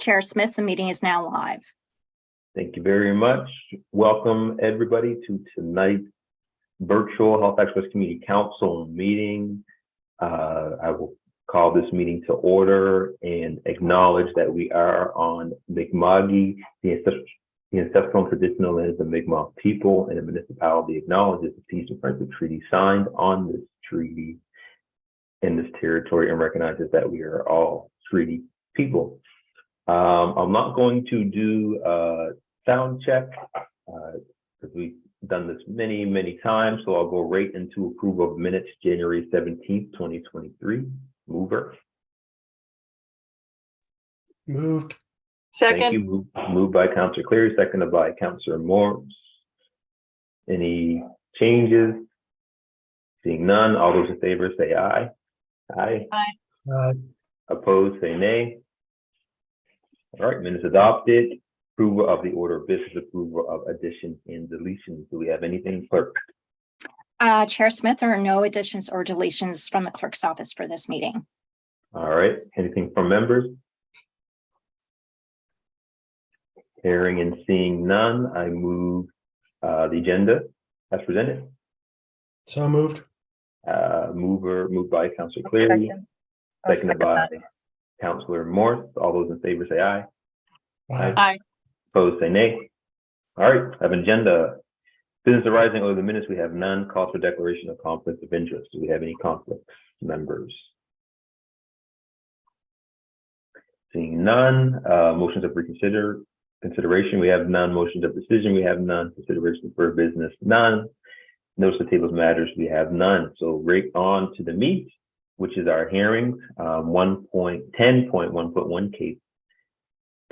Chair Smith, the meeting is now live. Thank you very much. Welcome everybody to tonight's virtual Halifax West Community Council meeting. I will call this meeting to order and acknowledge that we are on Mi'kma'ki, the ancestral and traditional lands of the Mi'kmaq people, and the municipality acknowledges the peace and friendship treaty signed on this treaty in this territory and recognizes that we are all treaty people. I'm not going to do a sound check because we've done this many times, so I'll go right into approval of minutes January 17th, 2023. Mover. Moved. Second. Thank you. Moved by Councillor Cleary, seconded by Councillor Morse. Any changes? Seeing none, all those in favor say aye. Aye. Aye. Opposed, say nay. All right, minutes adopted. Approval of the order of business, approval of additions and deletions. Do we have anything, clerk? Chair Smith, there are no additions or deletions from the clerk's office for this meeting. All right, anything from members? Hearing and seeing none, I move the agenda as presented. So moved. Moved by Councillor Cleary, seconded by Councillor Morse. All those in favor say aye. Aye. Opposed say nay. All right, I have an agenda. Business arising over the minutes, we have none. Calls for declaration of conflict of interest. Do we have any conflicts, members? Seeing none. Motions of consideration, we have none. Motions of decision, we have none. Consideration for business, none. Notice of tables matters, we have none. So right on to the meat, which is our hearings. 1.10.1.1 case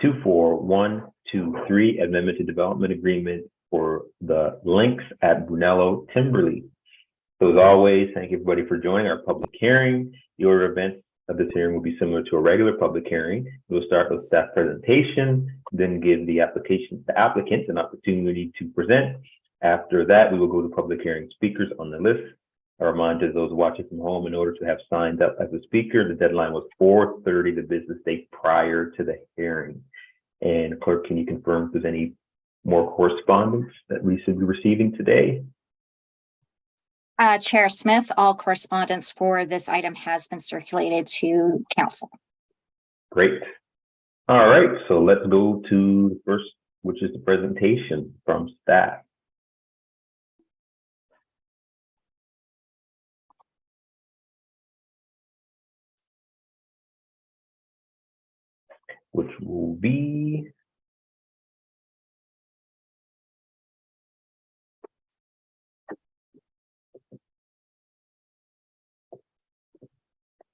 24123, amendment to development agreement for the links at Brunello Timberley. So as always, thank everybody for joining our public hearing. The order of events of this hearing will be similar to a regular public hearing. We'll start with staff presentation, then give the applicants an opportunity to present. After that, we will go to public hearing speakers on the list. A reminder to those watching from home, in order to have signed up as a speaker, the deadline was 4:30 the business day prior to the hearing. And clerk, can you confirm if there's any more correspondence that we should be receiving today? Chair Smith, all correspondence for this item has been circulated to council. Great. All right, so let's go to the first, which is the presentation from staff. Which will be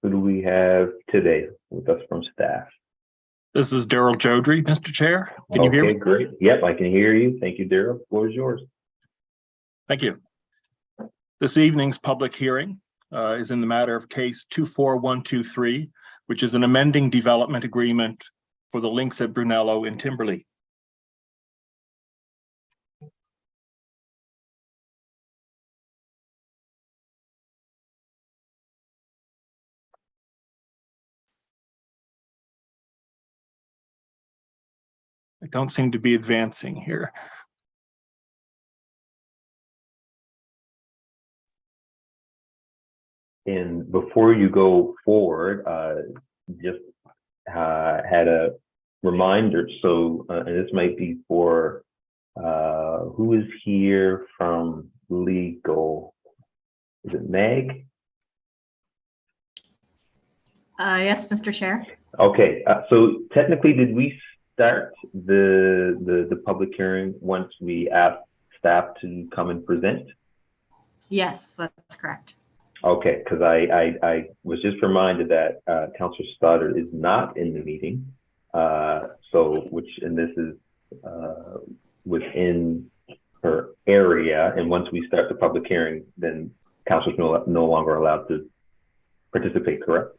who do we have today with us from staff? This is Daryl Jodry, Mr. Chair. Can you hear me? Okay, great. Yep, I can hear you. Thank you, Daryl. The floor is yours. Thank you. This evening's public hearing is in the matter of case 24123, which is an amending development agreement for the links at Brunello in Timberley. I don't seem to be advancing here. And before you go forward, just had a reminder. So, and this might be for who is here from legal? Is it Meg? Yes, Mr. Chair. Okay, so technically, did we start the public hearing once we asked staff to come and present? Yes, that's correct. Okay, because I was just reminded that Councillor Stoddard is not in the meeting, and this is within her area, and once we start the public hearing, then councillors no longer allowed to participate, correct?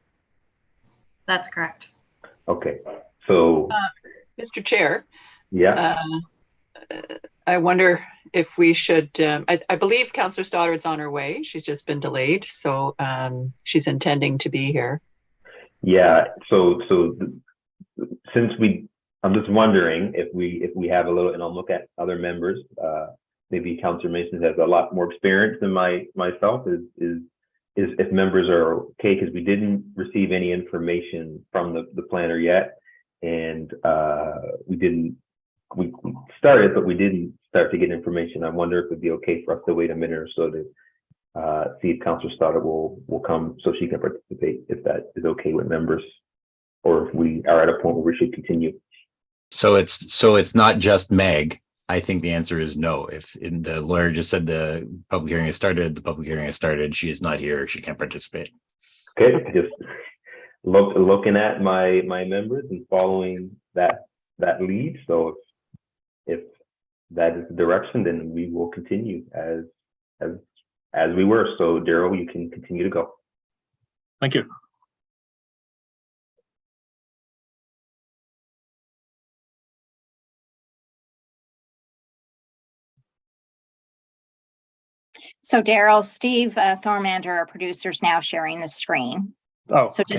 That's correct. Okay, so Mr. Chair. Yeah. I wonder if we should, I believe Councillor Stoddard's on her way. She's just been delayed, so she's intending to be here. Yeah, so I'm just wondering if we have a little, and I'll look at other members. Maybe Councilor Mason has a lot more experience than myself. Is if members are okay, because we didn't receive any information from the planner yet, and we started, but we didn't start to get information. I wonder if it'd be okay for us to wait a minute or so to see if Councilor Stoddard will come so she can participate, if that is okay with members, or if we are at a point where we should continue. So it's not just Meg. I think the answer is no. If the lawyer just said the public hearing has started, she is not here. She can't participate. Okay, just looking at my members and following that lead. So if that is the direction, then we will continue as we were. So Daryl, you can continue to go. Thank you. So Daryl, Steve, Thormander, our producer's now sharing the screen. Oh, So okay.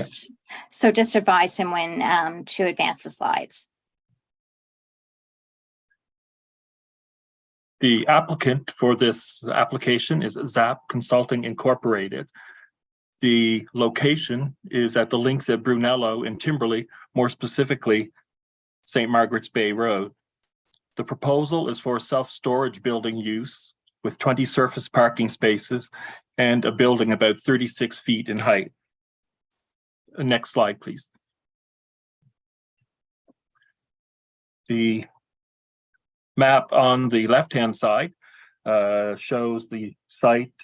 just advise him when to advance the slides. The applicant for this application is ZAP Consulting Incorporated. The location is at the links at Brunello in Timberley, more specifically, St. Margaret's Bay Road. The proposal is for self-storage building use with 20 surface parking spaces and a building about 36 feet in height. Next slide, please. The map on the left-hand side shows the site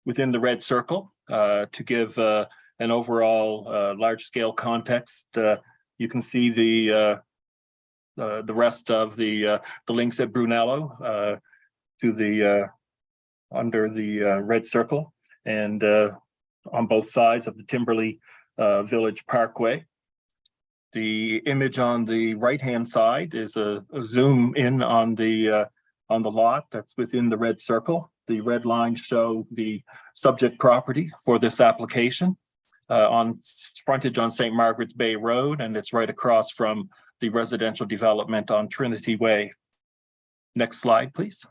within the red circle to give an overall large-scale context. You can see the rest of the links at Brunello to the under the red circle, and on both sides of the Timberley Village Parkway. The image on the right-hand side is a zoom in on the lot that's within the red circle. The red lines show the subject property for this application on frontage on St. Margaret's Bay Road, and it's right across from the residential development on Trinity Way. Next slide, please.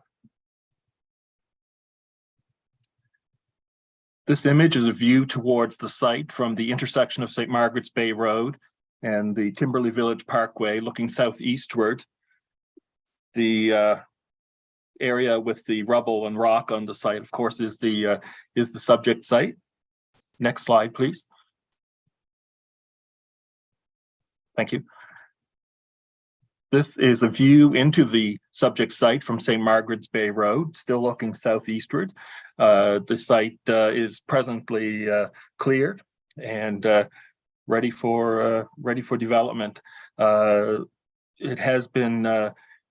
This image is a view towards the site from the intersection of St. Margaret's Bay Road and the Timberley Village Parkway, looking southeastward. The area with the rubble and rock on the site, of course, is the subject site. Next slide, please. Thank you. This is a view into the subject site from St. Margaret's Bay Road, still looking southeastward. The site is presently cleared and ready for development. It has been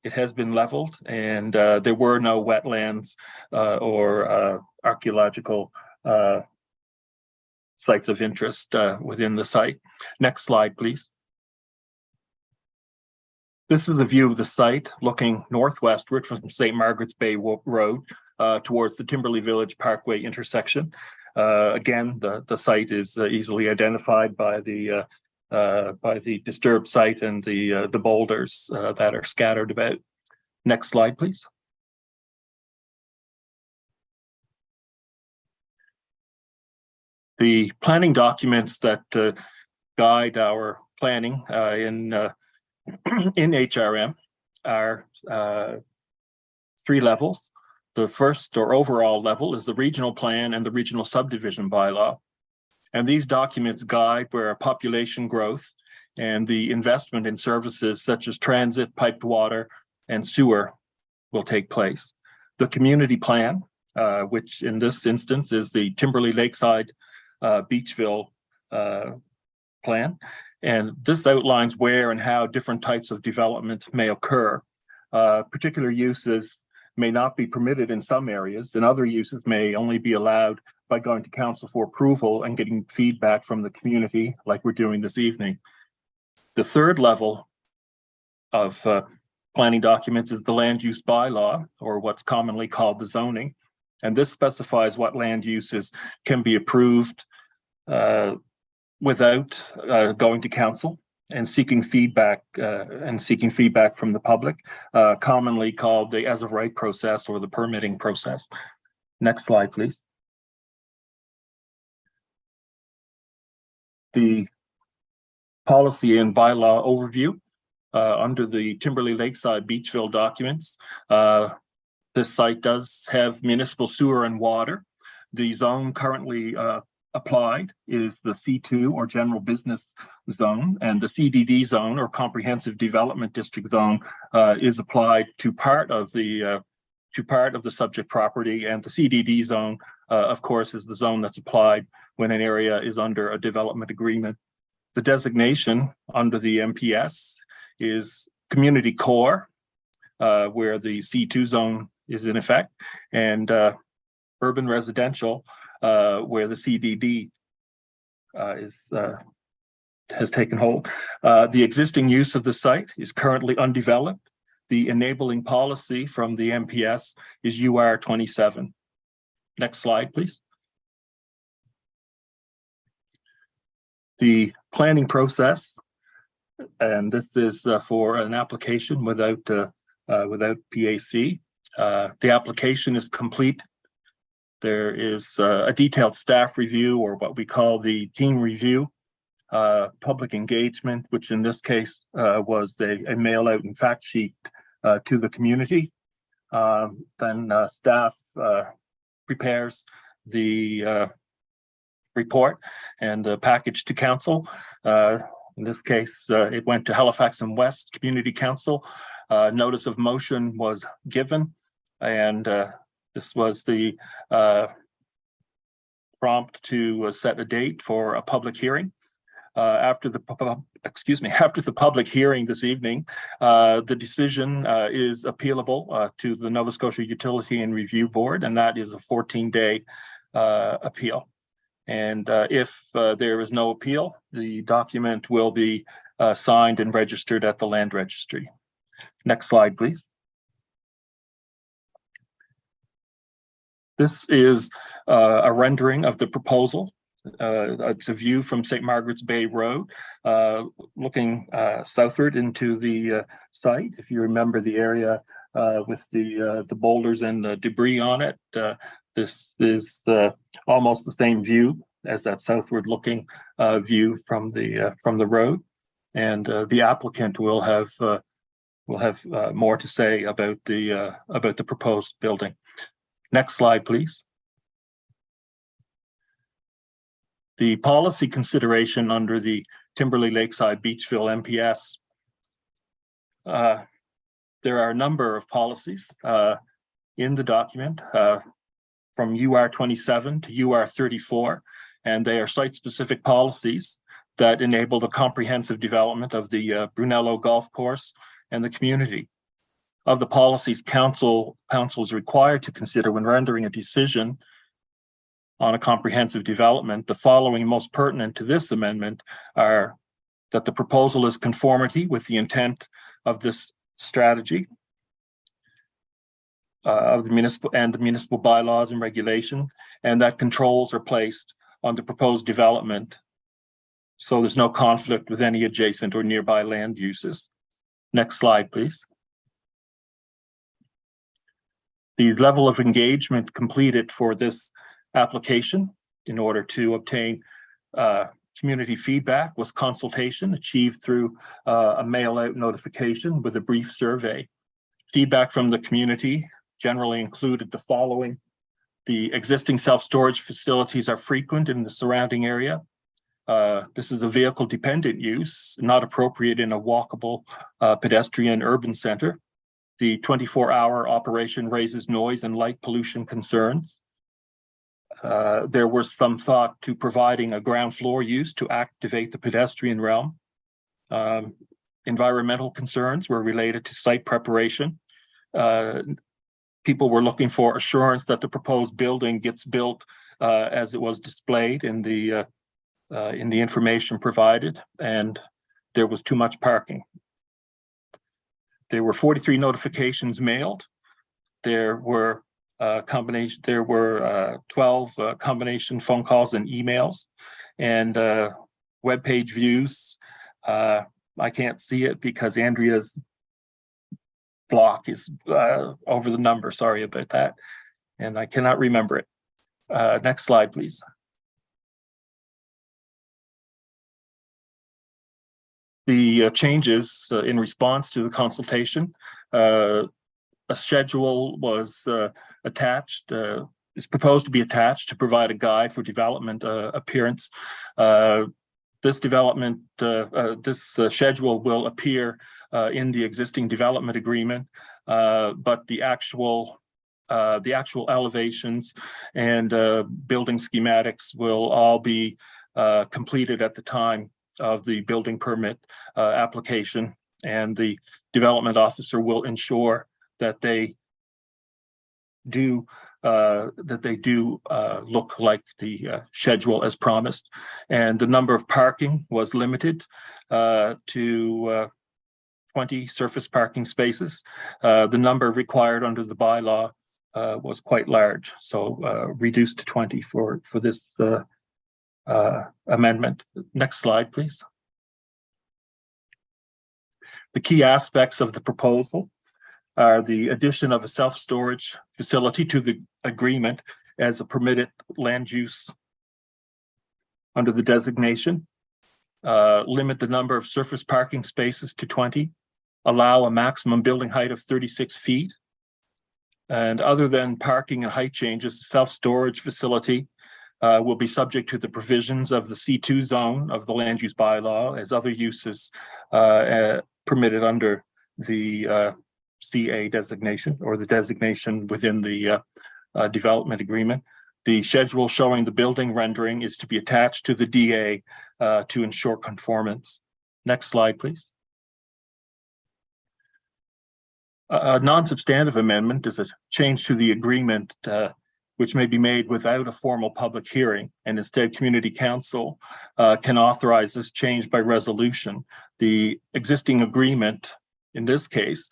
leveled, and there were no wetlands or archaeological sites of interest within the site. Next slide, please. This is a view of the site looking northwestward from St. Margaret's Bay Road towards the Timberley Village Parkway intersection. Again, the site is easily identified by the disturbed site and the boulders that are scattered about. Next slide, please. The planning documents that guide our planning in HRM are 3 levels. The first or overall level is the regional plan and the regional subdivision bylaw. And these documents guide where population growth and the investment in services such as transit, piped water, and sewer will take place. The community plan, which in this instance is the Timberley Lakeside Beachville plan. And this outlines where and how different types of development may occur. Particular uses may not be permitted in some areas, and other uses may only be allowed by going to council for approval and getting feedback from the community like we're doing this evening. The third level of planning documents is the land use bylaw, or what's commonly called the zoning. And this specifies what land uses can be approved without going to council. and seeking feedback from the public, commonly called the as of right process or the permitting process. Next slide, please. The policy and bylaw overview under the Timberley Lakeside Beachville documents. This site does have municipal sewer and water. The zone currently applied is the C2 or general business zone, and the CDD zone or comprehensive development district zone is applied to part of the subject property, and the CDD zone, of course, is the zone that's applied when an area is under a development agreement. The designation under the MPS is community core, where the C2 zone is in effect, and urban residential, where the CDD has taken hold. The existing use of the site is currently undeveloped. The enabling policy from the MPS is UR 27. Next slide, please. The planning process, and this is for an application without PAC. The application is complete. There is a detailed staff review, or what we call the team review, public engagement, which in this case was a mail out and fact sheet to the community. Then staff prepares the report and the package to council. In this case, it went to Halifax and West Community Council. Notice of motion was given, and this was the prompt to set a date for a public hearing. After the public hearing this evening, the decision is appealable to the Nova Scotia Utility and Review Board, and that is a 14-day appeal. And if there is no appeal, the document will be signed and registered at the land registry. Next slide, please. This is a rendering of the proposal. It's a view from St. Margaret's Bay Road, looking southward into the site. If you remember the area with the boulders and the debris on it, this is almost the same view as that southward looking view from the road. And the applicant will have more to say about the proposed building. Next slide, please. The policy consideration under the Timberley Lakeside Beachville MPS. There are a number of policies in the document from UR 27 to UR 34, and they are site-specific policies that enable the comprehensive development of the Brunello Golf Course and the community. Of the policies council is required to consider when rendering a decision on a comprehensive development, the following most pertinent to this amendment are that the proposal is conformity with the intent of this strategy of the municipal bylaws and regulation, and that controls are placed on the proposed development, so there's no conflict with any adjacent or nearby land uses. Next slide, please. The level of engagement completed for this application in order to obtain community feedback was consultation achieved through a mail out notification with a brief survey. Feedback from the community generally included the following: the existing self-storage facilities are frequent in the surrounding area. This is a vehicle dependent use, not appropriate in a walkable pedestrian urban center. The 24-hour operation raises noise and light pollution concerns. There was some thought to providing a ground floor use to activate the pedestrian realm. Environmental concerns were related to site preparation. People were looking for assurance that the proposed building gets built as it was displayed in the information provided, and there was too much parking. There were 43 notifications mailed. There were 12 combination phone calls and emails, and web page views I can't see it because Andrea's block is over the number. Sorry about that. And I cannot remember it. Next slide, please. The changes in response to the consultation, a schedule was attached, is proposed to be attached to provide a guide for development appearance. This development, this schedule will appear in the existing development agreement, but the actual elevations and building schematics will all be completed at the time of the building permit application, and the development officer will ensure that they do look like the schedule as promised. And the number of parking was limited to 20 surface parking spaces. The number required under the bylaw was quite large, so reduced to 20 for this amendment. Next slide, please. The key aspects of the proposal are the addition of a self-storage facility to the agreement as a permitted land use under the designation, limit the number of surface parking spaces to 20, allow a maximum building height of 36 feet, and other than parking and height changes, the self-storage facility will be subject to the provisions of the C2 zone of the land use bylaw as other uses permitted under the CA designation or the designation within the development agreement. The schedule showing the building rendering is to be attached to the DA to ensure conformance. Next slide, please. A non-substantive amendment is a change to the agreement which may be made without a formal public hearing, and instead community council can authorize this change by resolution. The existing agreement, in this case,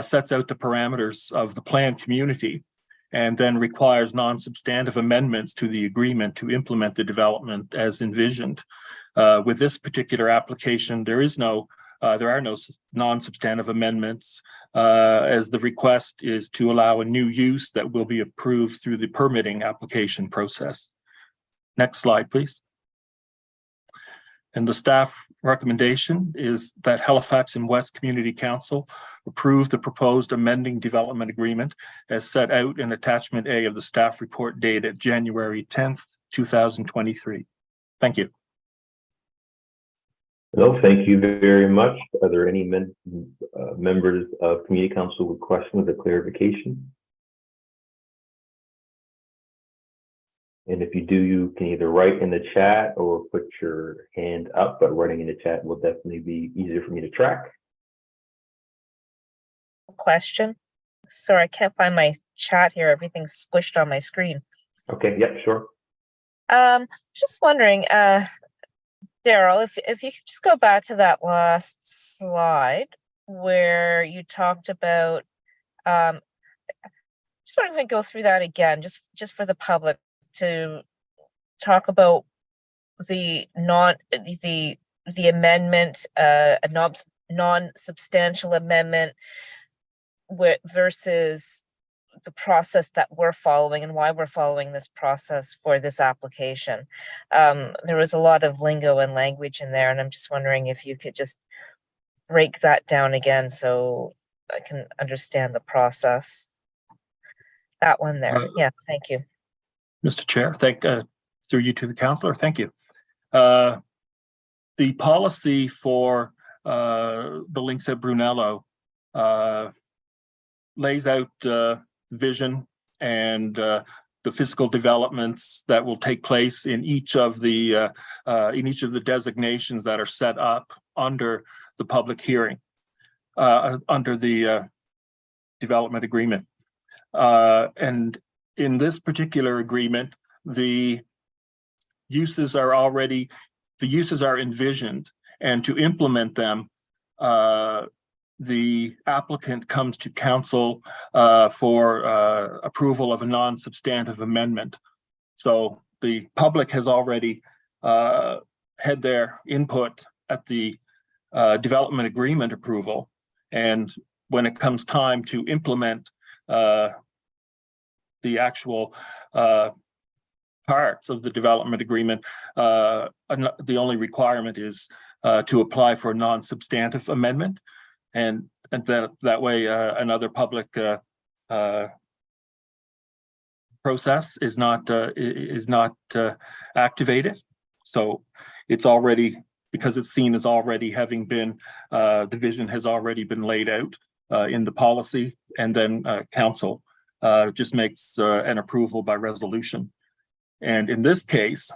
sets out the parameters of the planned community and then requires non-substantive amendments to the agreement to implement the development as envisioned. With this particular application, there are no non-substantive amendments, as the request is to allow a new use that will be approved through the permitting application process. Next slide, please. And the staff recommendation is that Halifax and West Community Council approve the proposed amending development agreement as set out in attachment A of the staff report dated January 10th, 2023. Thank you. No, thank you very much. Are there any members of Community Council with questions or clarification? And if you do, you can either write in the chat or put your hand up, but writing in the chat will definitely be easier for me to track. Question. Sorry, I can't find my chat here. Everything's squished on my screen. Okay, yep, sure. Just wondering, Daryl, if you could just go back to that last slide where you talked about, just wondering if I go through that again, just for the public to talk about the amendment, a non-substantial amendment versus the process that we're following and why we're following this process for this application. There was a lot of lingo and language in there, and I'm just wondering if you could just break that down again so I can understand the process. That one there. Yeah, thank you. Mr. Chair, through you to the councillor, thank you. The policy for the links at Brunello lays out vision and the physical developments that will take place in each of the designations that are set up under the public hearing, under the development agreement. And in this particular agreement, the uses are envisioned, and to implement them, the applicant comes to council for approval of a non-substantive amendment. So the public has already had their input at the development agreement approval. And when it comes time to implement the actual parts of the development agreement, the only requirement is to apply for a non-substantive amendment, and that way another public process is not activated. So it's already, because it's seen as already having been, the vision has already been laid out in the policy, and then council just makes an approval by resolution. And in this case,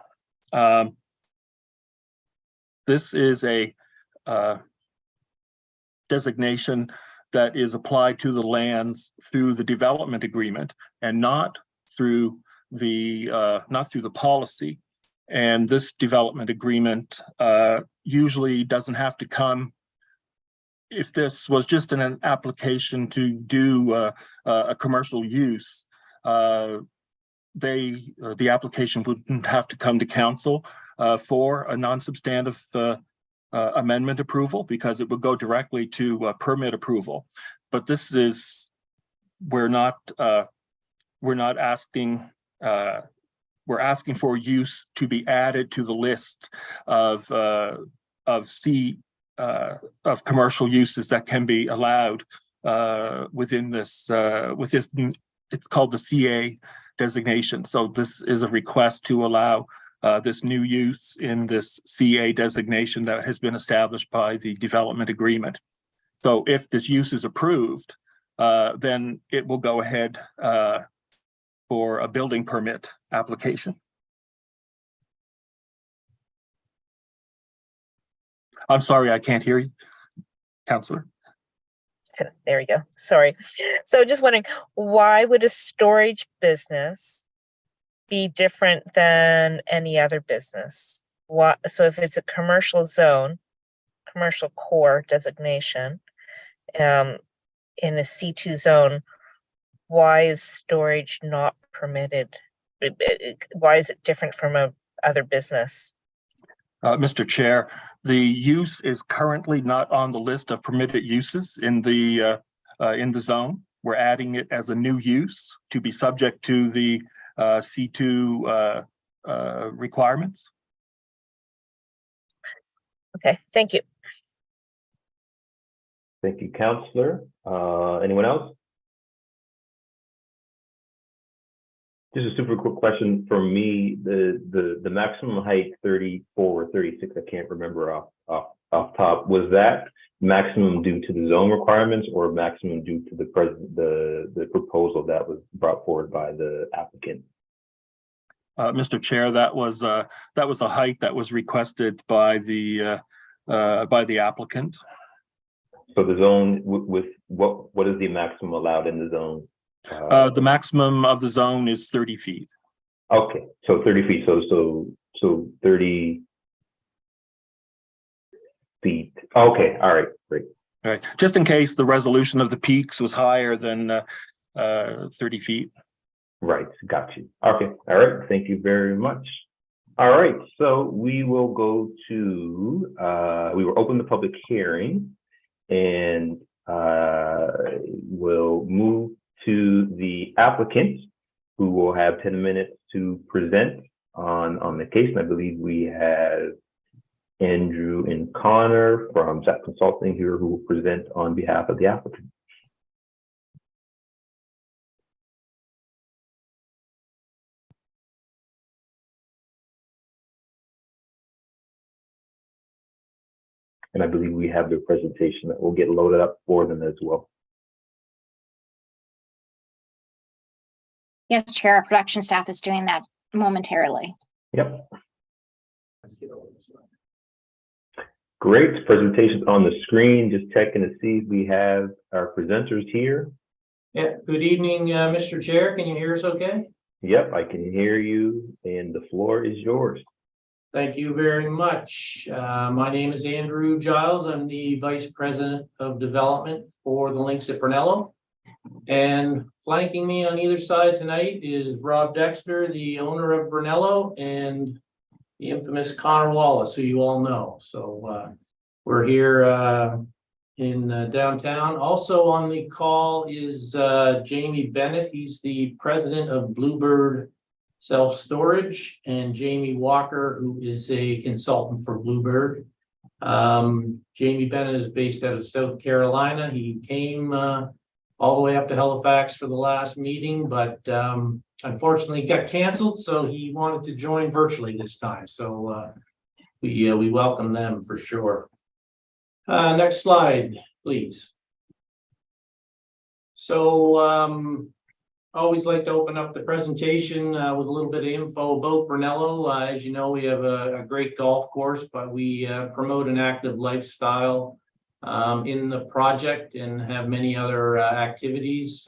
this is a designation that is applied to the lands through the development agreement and not through the policy. And this development agreement usually doesn't have to come. If this was just an application to do a commercial use, the application wouldn't have to come to council for a non-substantive amendment approval, because it would go directly to permit approval. But this is, we're not asking, we're asking for use to be added to the list of commercial uses that can be allowed within this, it's called the CA designation. So this is a request to allow this new use in this CA designation that has been established by the development agreement. So if this use is approved, then it will go ahead for a building permit application. I'm sorry, I can't hear you, Councillor. There we go. Sorry. So just wondering, why would a storage business be different than any other business? What, so if it's a commercial zone, commercial core designation, in a C2 zone, why is storage not permitted? Why is it different from a other business? Mr. Chair, the use is currently not on the list of permitted uses in the zone. We're adding it as a new use to be subject to the C2 requirements. Okay, thank you. Thank you, Councillor. Anyone else? Just a super quick question from me. The maximum height 34 or 36, I can't remember off top. Was that maximum due to the zone requirements or maximum due to the proposal that was brought forward by the applicant? Mr. Chair, that was a height that was requested by the applicant. So the zone with what is the maximum allowed in the zone? The maximum of the zone is 30 feet. Okay, so 30 feet. So 30 feet. Okay, all right, great. All right, just in case the resolution of the peaks was higher than 30 feet. Right, got you. Okay, all right, thank you very much. All right, so we will go to, we will open the public hearing and we'll move to the applicant, who will have 10 minutes to present on the case. And I believe we have Andrew and Connor from ZAP Consulting here who will present on behalf of the applicant. And I believe we have their presentation that will get loaded up for them as well. Yes, Chair, our production staff is doing that momentarily. Yep. Great, presentations on the screen. Just checking to see if we have our presenters here. Yeah, good evening, Mr. Chair. Can you hear us okay? Yep, I can hear you and the floor is yours. Thank you very much. My name is Andrew Giles. I'm the Vice President of Development for the Links at Brunello. And flanking me on either side tonight is Rob Dexter, the owner of Brunello, and the infamous Connor Wallace, who you all know. So We're here in downtown. Also on the call is Jamie Bennett. He's the president of Bluebird Self-Storage, and Jamie Walker, who is a consultant for Bluebird. Jamie Bennett is based out of South Carolina. He came all the way up to Halifax for the last meeting, but unfortunately got canceled, so he wanted to join virtually this time. So we welcome them for sure. Next slide, please. So always like to open up the presentation with a little bit of info about Brunello. As you know, we have a great golf course, but we promote an active lifestyle in the project and have many other activities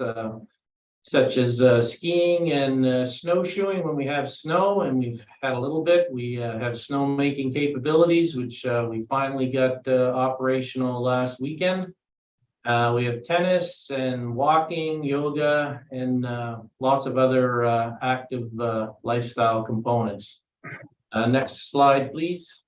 such as skiing and snowshoeing when we have snow, and we've had a little bit. We have snowmaking capabilities, which we finally got operational last weekend. We have tennis and walking, yoga, and lots of other active lifestyle components. Next slide, please.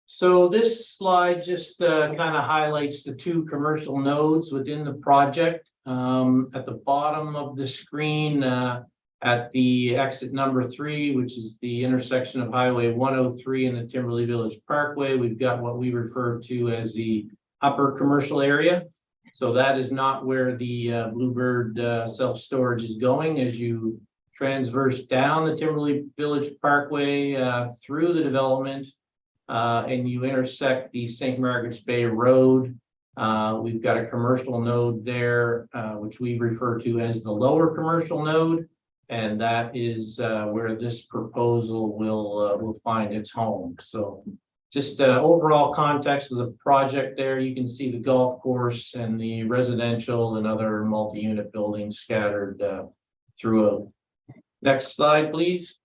So this slide just kind of highlights the two commercial nodes within the project. At the bottom of the screen, at the exit number 3, which is the intersection of Highway 103 and the Timberley Village Parkway, we've got what we refer to as the upper commercial area. So that is not where the Bluebird self-storage is going. As you transverse down the Timberley Village Parkway through the development and you intersect the St. Margaret's Bay Road, we've got a commercial node there, which we refer to as the lower commercial node. And that is where this proposal will find its home. So just overall context of the project there, you can see the golf course and the residential and other multi-unit buildings scattered throughout. Next slide, please.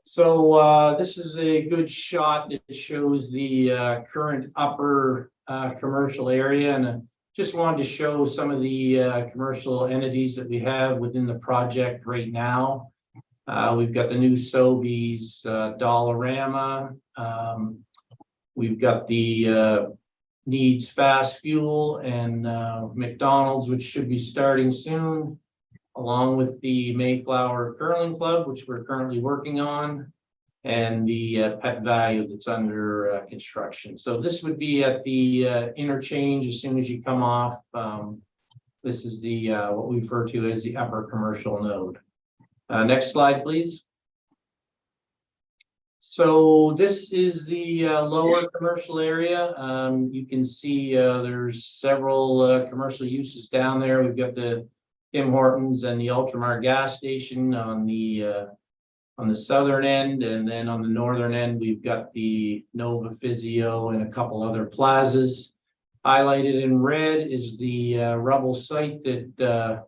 So this is a good shot that shows the current upper commercial area, and I just wanted to show some of the commercial entities that we have within the project right now. We've got the new Sobeys, Dollarama. We've got the Needs Fast Fuel and McDonald's, which should be starting soon, along with the Mayflower Curling Club, which we're currently working on, and the Pet Value that's under construction. So this would be at the interchange as soon as you come off. This is the what we refer to as the upper commercial node. Next slide, please. So this is the lower commercial area. You can see there's several commercial uses down there. We've got the Tim Hortons and the Ultramar gas station on the southern end, and then on the northern end we've got the Nova Physio and a couple other plazas. Highlighted in red is the rubble site that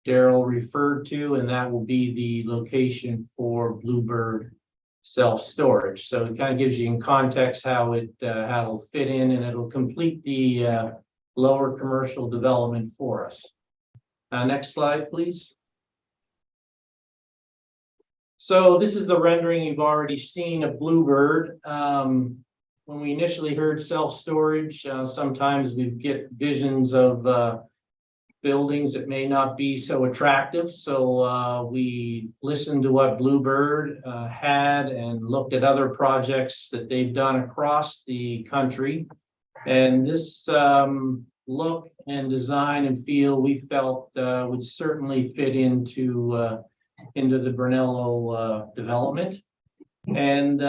Daryl referred to, and that will be the location for Bluebird self-storage. So it kind of gives you in context how it'll fit in, and it'll complete the lower commercial development for us. Next slide, please. So this is the rendering you've already seen of Bluebird. When we initially heard self-storage, sometimes we get visions of buildings that may not be so attractive. So we listened to what Bluebird had and looked at other projects that they've done across the country. And this look and design and feel we felt would certainly fit into the Brunello development. And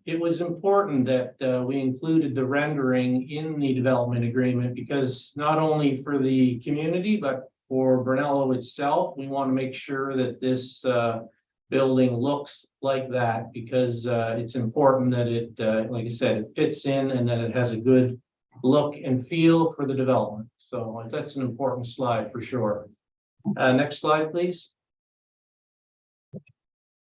it was important that we included the rendering in the development agreement, because not only for the community, but for Brunello itself, we want to make sure that this building looks like that, because it's important that it, like I said, it fits in and that it has a good look and feel for the development. So that's an important slide for sure. Next slide, please.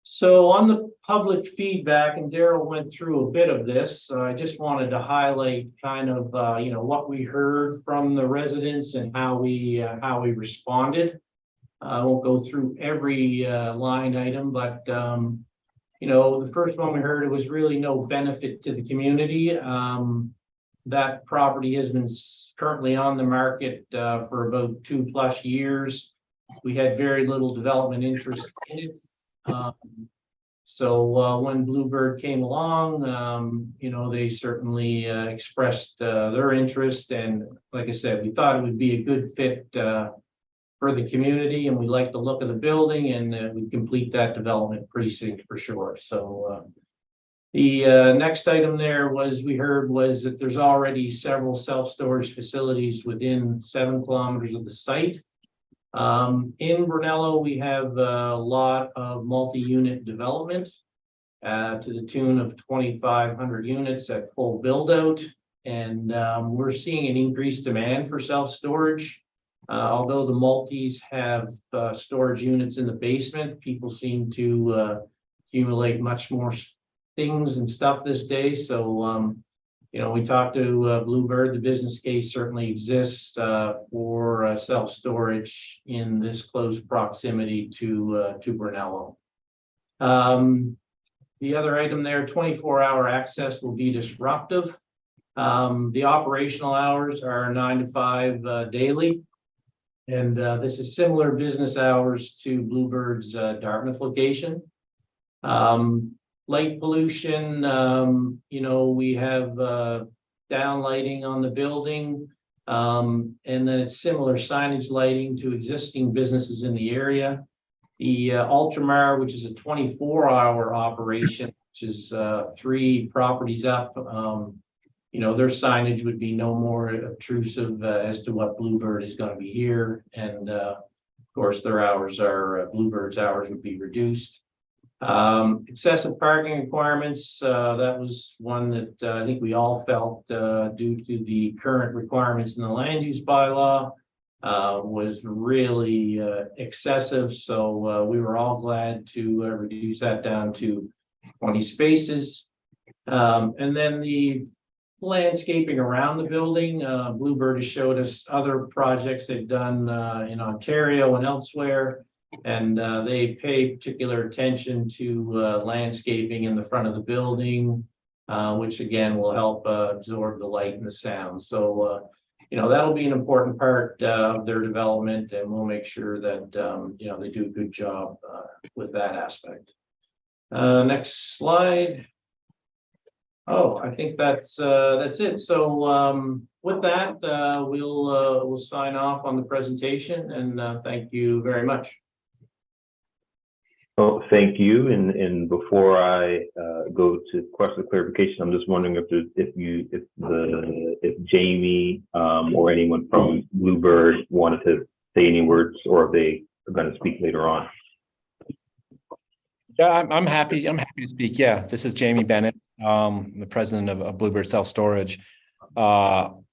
So on the public feedback, and Daryl went through a bit of this, I just wanted to highlight kind of what we heard from the residents and how we responded. I won't go through every line item, but the first one we heard, it was really no benefit to the community. That property has been currently on the market for about 2+ years. We had very little development interest in it. So when Bluebird came along, they certainly expressed their interest. And like I said, we thought it would be a good fit for the community, and we like the look of the building, and we complete that development pretty soon for sure. So the next item there was that there's already several self-storage facilities within 7 kilometers of the site. In Brunello, we have a lot of multi-unit development to the tune of 2,500 units at full build out. And we're seeing an increased demand for self-storage. Although the multis have storage units in the basement, people seem to accumulate much more things and stuff this day. So we talked to Bluebird. The business case certainly exists for self-storage in this close proximity to Brunello. The other item there, 24-hour access will be disruptive. The operational hours are 9 to 5 daily. And this is similar business hours to Bluebird's Dartmouth location. Light pollution, we have down lighting on the building, and then it's similar signage lighting to existing businesses in the area. The Ultramar, which is a 24-hour operation, which is 3 properties up, their signage would be no more obtrusive as to what Bluebird is going to be here. And of course, Bluebird's hours would be reduced. Excessive parking requirements, that was one that I think we all felt due to the current requirements in the land use bylaw was really excessive. So we were all glad to reduce that down to 20 spaces. And then the landscaping around the building, Bluebird has showed us other projects they've done in Ontario and elsewhere. And they pay particular attention to landscaping in the front of the building, which again will help absorb the light and the sound. So, that'll be an important part of their development, and we'll make sure that, they do a good job with that aspect. Next slide. Oh, I think that's it. So with that, we'll sign off on the presentation, and thank you very much. Well, thank you. And before I go to question of clarification, I'm just wondering if Jamie or anyone from Bluebird wanted to say any words, or if they are going to speak later on. Yeah, I'm happy. I'm happy to speak. Yeah, this is Jamie Bennett, the president of Bluebird Self Storage.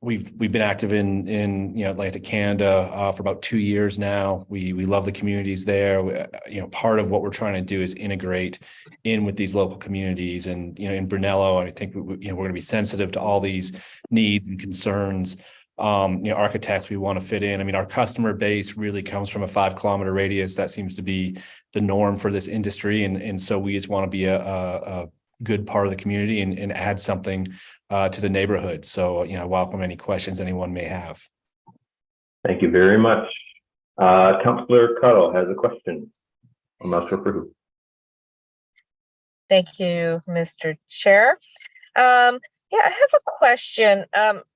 We've been active in Atlantic Canada for about 2 years now. We love the communities there. Part of what we're trying to do is integrate in with these local communities. And in Brunello, I think we're going to be sensitive to all these needs and concerns. Architects, we want to fit in. I mean, our customer base really comes from a 5-kilometer radius. That seems to be the norm for this industry, and so we just want to be a good part of the community and add something to the neighborhood. So, welcome any questions anyone may have. Thank you very much. Councillor Cuttle has a question. I'm not sure for who. Thank you, Mr. Chair. Yeah, I have a question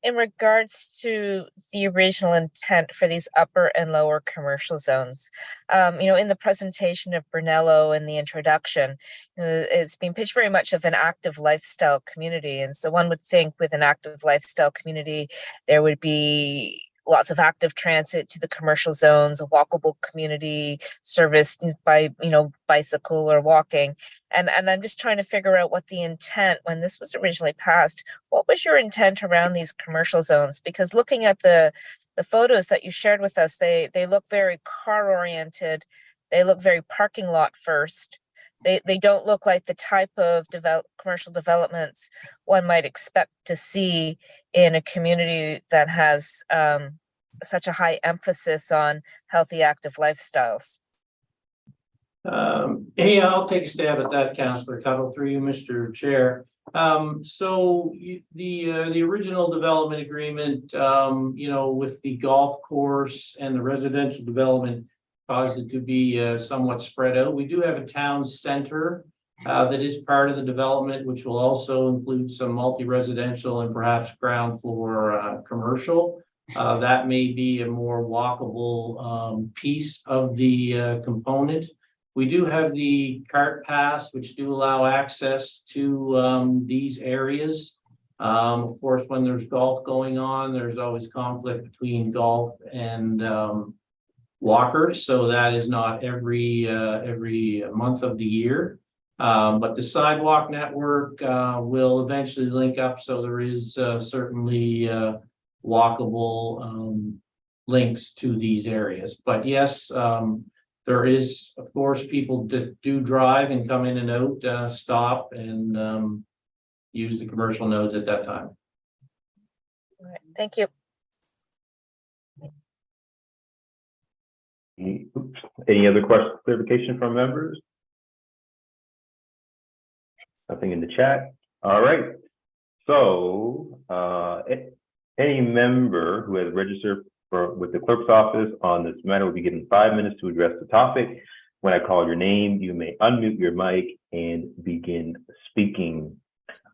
in regards to the original intent for these upper and lower commercial zones. In the presentation of Brunello in the introduction, it's been pitched very much of an active lifestyle community. And so one would think with an active lifestyle community, there would be lots of active transit to the commercial zones, a walkable community serviced by, bicycle or walking. And I'm just trying to figure out what the intent, when this was originally passed, what was your intent around these commercial zones? Because looking at the photos that you shared with us, they look very car oriented. They look very parking lot first. They don't look like the type of commercial developments one might expect to see in a community that has such a high emphasis on healthy, active lifestyles. Hey, I'll take a stab at that, Councillor Cuttle, through you, Mr. Chair. The original development agreement, with the golf course and the residential development caused it to be somewhat spread out. We do have a town center that is part of the development, which will also include some multi-residential and perhaps ground floor commercial. That may be a more walkable piece of the component. We do have the cart paths, which do allow access to these areas. Of course, when there's golf going on, there's always conflict between golf and walkers. So that is not every month of the year. But the sidewalk network will eventually link up. So there is certainly walkable links to these areas. But yes, there is, of course, people that do drive and come in and out, stop and use the commercial nodes at that time. All right, thank you. Any other questions, clarification from members? Nothing in the chat. All right. So any member who has registered with the clerk's office on this matter will be given 5 minutes to address the topic. When I call your name, you may unmute your mic and begin speaking.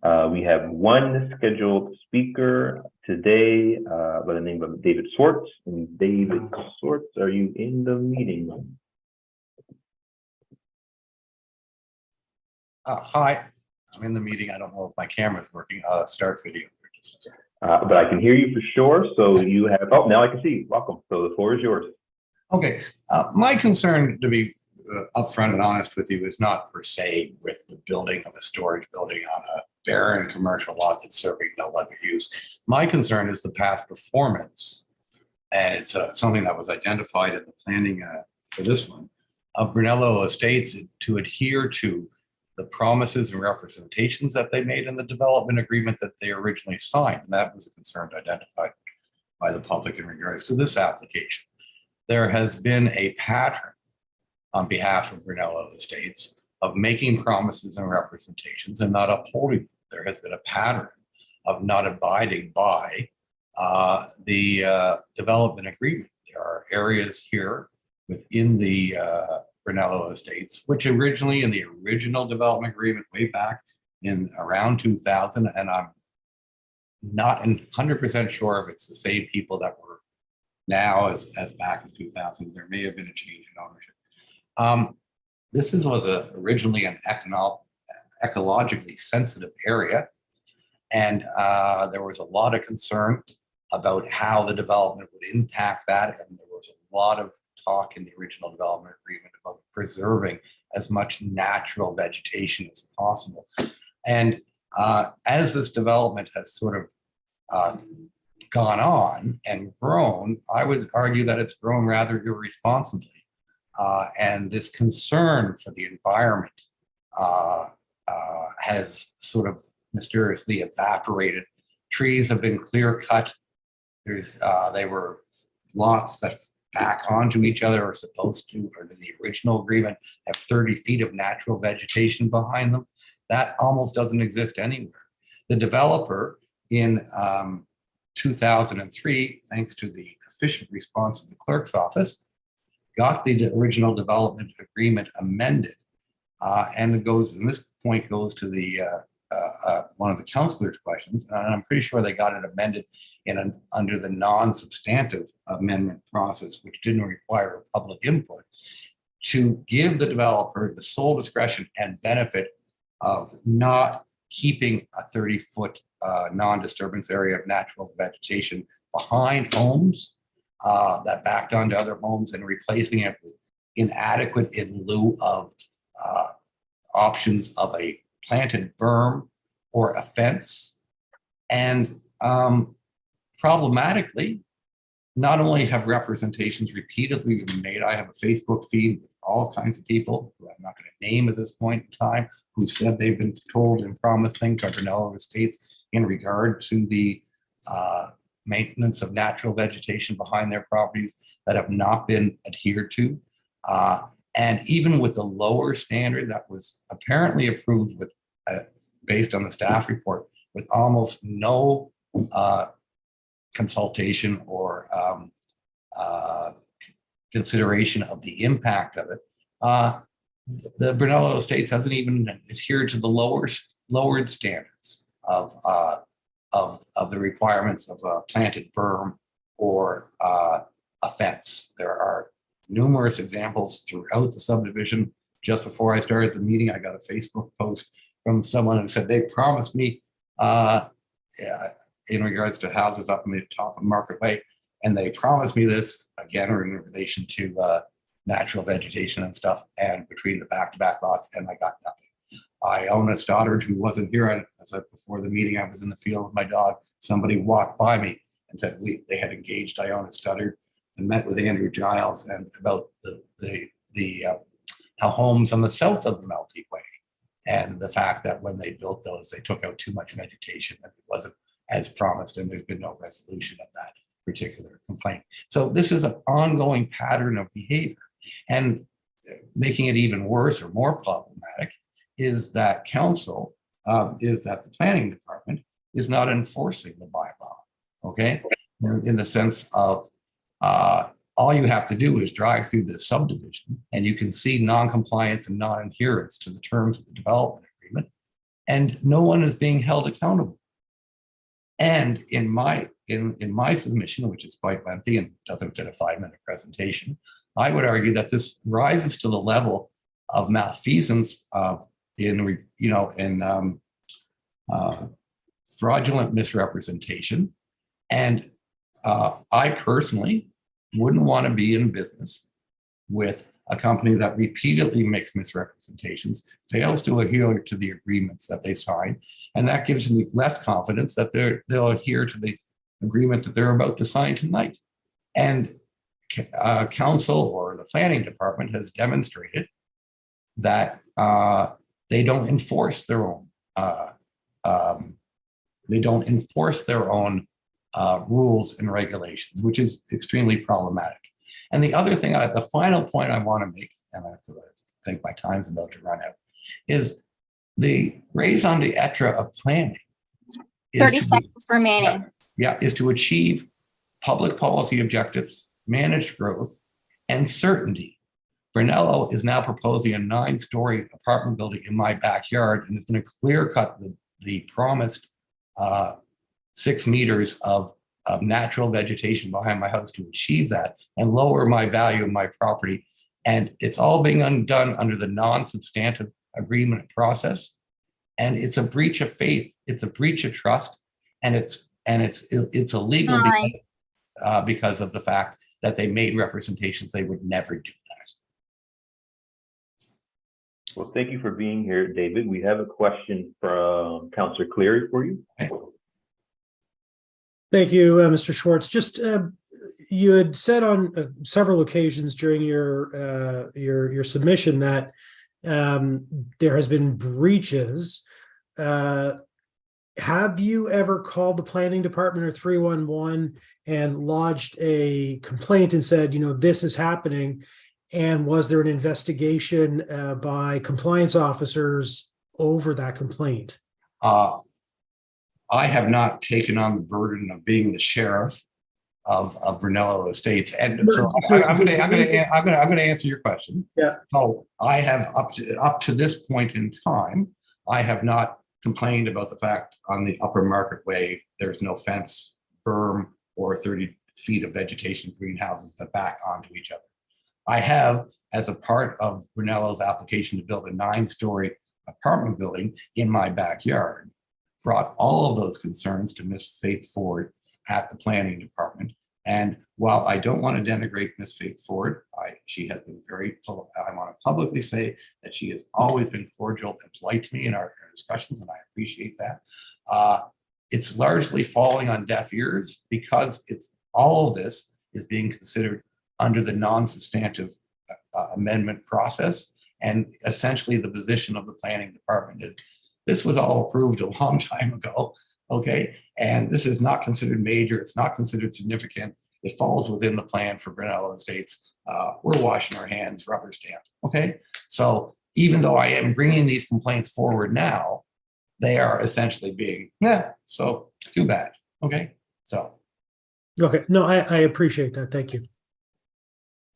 We have one scheduled speaker today by the name of David Swartz. And David Swartz, are you in the meeting room? Hi, I'm in the meeting. I don't know if my camera's working. Start video. But I can hear you for sure. So you have, oh, now I can see you. Welcome. So the floor is yours. Okay. My concern, to be upfront and honest with you, is not per se with the building of a storage building on a barren commercial lot that's serving no other use. My concern is the past performance, and it's something that was identified in the planning for this one, of Brunello Estates to adhere to the promises and representations that they made in the development agreement that they originally signed. And that was a concern identified by the public in regards to this application. There has been a pattern on behalf of Brunello Estates of making promises and representations and not upholding them. There has been a pattern of not abiding by the development agreement. There are areas here within the Brunello Estates, which originally in the original development agreement way back in around 2000, and I'm not 100% sure if it's the same people that were now as back in 2000. There may have been a change in ownership. This was originally an ecologically sensitive area, and there was a lot of concern about how the development would impact that, and there was a lot of talk in the original development agreement about preserving as much natural vegetation as possible. And as this development has sort of gone on and grown, I would argue that it's grown rather irresponsibly. And this concern for the environment has sort of mysteriously evaporated. Trees have been clear cut. They were lots that back onto each other are supposed to, or the original agreement, have 30 feet of natural vegetation behind them. That almost doesn't exist anywhere. The developer in 2003, thanks to the efficient response of the clerk's office, got the original development agreement amended. And it goes, and this point goes to the one of the councillor's questions, and I'm pretty sure they got it amended under the non-substantive amendment process, which didn't require public input, to give the developer the sole discretion and benefit of not keeping a 30-foot non-disturbance area of natural vegetation behind homes that backed onto other homes and replacing it with inadequate in lieu of options of a planted berm or a fence. And problematically, not only have representations repeatedly been made, I have a Facebook feed with all kinds of people who I'm not going to name at this point in time, who said they've been told and promised things by Brunello Estates in regard to the maintenance of natural vegetation behind their properties that have not been adhered to. And even with the lower standard that was apparently approved with, based on the staff report, with almost no consultation or consideration of the impact of it, the Brunello Estates hasn't even adhered to the lowered standards of the requirements of a planted berm or a fence. There are numerous examples throughout the subdivision. Just before I started the meeting, I got a Facebook post from someone who said they promised me in regards to houses up in the top of Market Way, and they promised me this again in relation to natural vegetation and stuff, and between the back-to-back lots, and I got nothing. I own a Stoddard who wasn't here. As I, before the meeting, I was in the field with my dog. Somebody walked by me and said they had engaged Iona Stoddard and met with Andrew Giles and about the how homes on the south of the Melty Way, and the fact that when they built those, they took out too much vegetation and it wasn't as promised, and there's been no resolution of that particular complaint. So this is an ongoing pattern of behavior, and making it even worse or more problematic is that council, is that the planning department is not enforcing the bylaw, okay? In the sense of all you have to do is drive through this subdivision and you can see non-compliance and non-adherence to the terms of the development agreement, and no one is being held accountable. And in my submission, which is quite lengthy and doesn't fit a 5-minute presentation, I would argue that this rises to the level of malfeasance in fraudulent misrepresentation. And I personally wouldn't want to be in business with a company that repeatedly makes misrepresentations, fails to adhere to the agreements that they sign, and that gives me less confidence that they'll adhere to the agreement that they're about to sign tonight. And council or the planning department has demonstrated that they don't enforce their own rules and regulations, which is extremely problematic. And the other thing, the final point I want to make, and I think my time's about to run out, is the raison d'etre of planning. 30 seconds remaining. Is to achieve public policy objectives, managed growth, and certainty. Brunello is now proposing a 9-story apartment building in my backyard, and it's going to clear cut the promised 6 meters of natural vegetation behind my house to achieve that and lower my value of my property. And it's all being undone under the non-substantive agreement process. And it's a breach of faith. It's a breach of trust. And it's illegal because of the fact that they made representations they would never do that. Well, thank you for being here, David. We have a question from Councillor Cleary for you. Okay. Thank you, Mr. Schwartz. Just you had said on several occasions during your submission that there has been breaches. Have you ever called the planning department or 311 and lodged a complaint and said, this is happening? And was there an investigation by compliance officers over that complaint? I have not taken on the burden of being the sheriff of Brunello Estates, and so I'm going to answer your question. Yeah. So I have up to this point in time, I have not complained about the fact on the Upper Market Way there's no fence, berm, or 30 feet of vegetation greenhouses that back onto each other. I have, as a part of Brunello's application to build a 9-story apartment building in my backyard, brought all of those concerns to Miss Faith Ford at the planning department. And while I don't want to denigrate Miss Faith Ford, she has been I want to publicly say that she has always been cordial and polite to me in our discussions, and I appreciate that. It's largely falling on deaf ears because all of this is being considered under the non-substantive amendment process. And essentially the position of the planning department is, this was all approved a long time ago, okay? And this is not considered major, it's not considered significant, it falls within the plan for Brunello Estates. We're washing our hands, rubber stamp. Okay. So even though I am bringing these complaints forward now, they are essentially being, so too bad. Okay. So. Okay, no, I appreciate that. Thank you.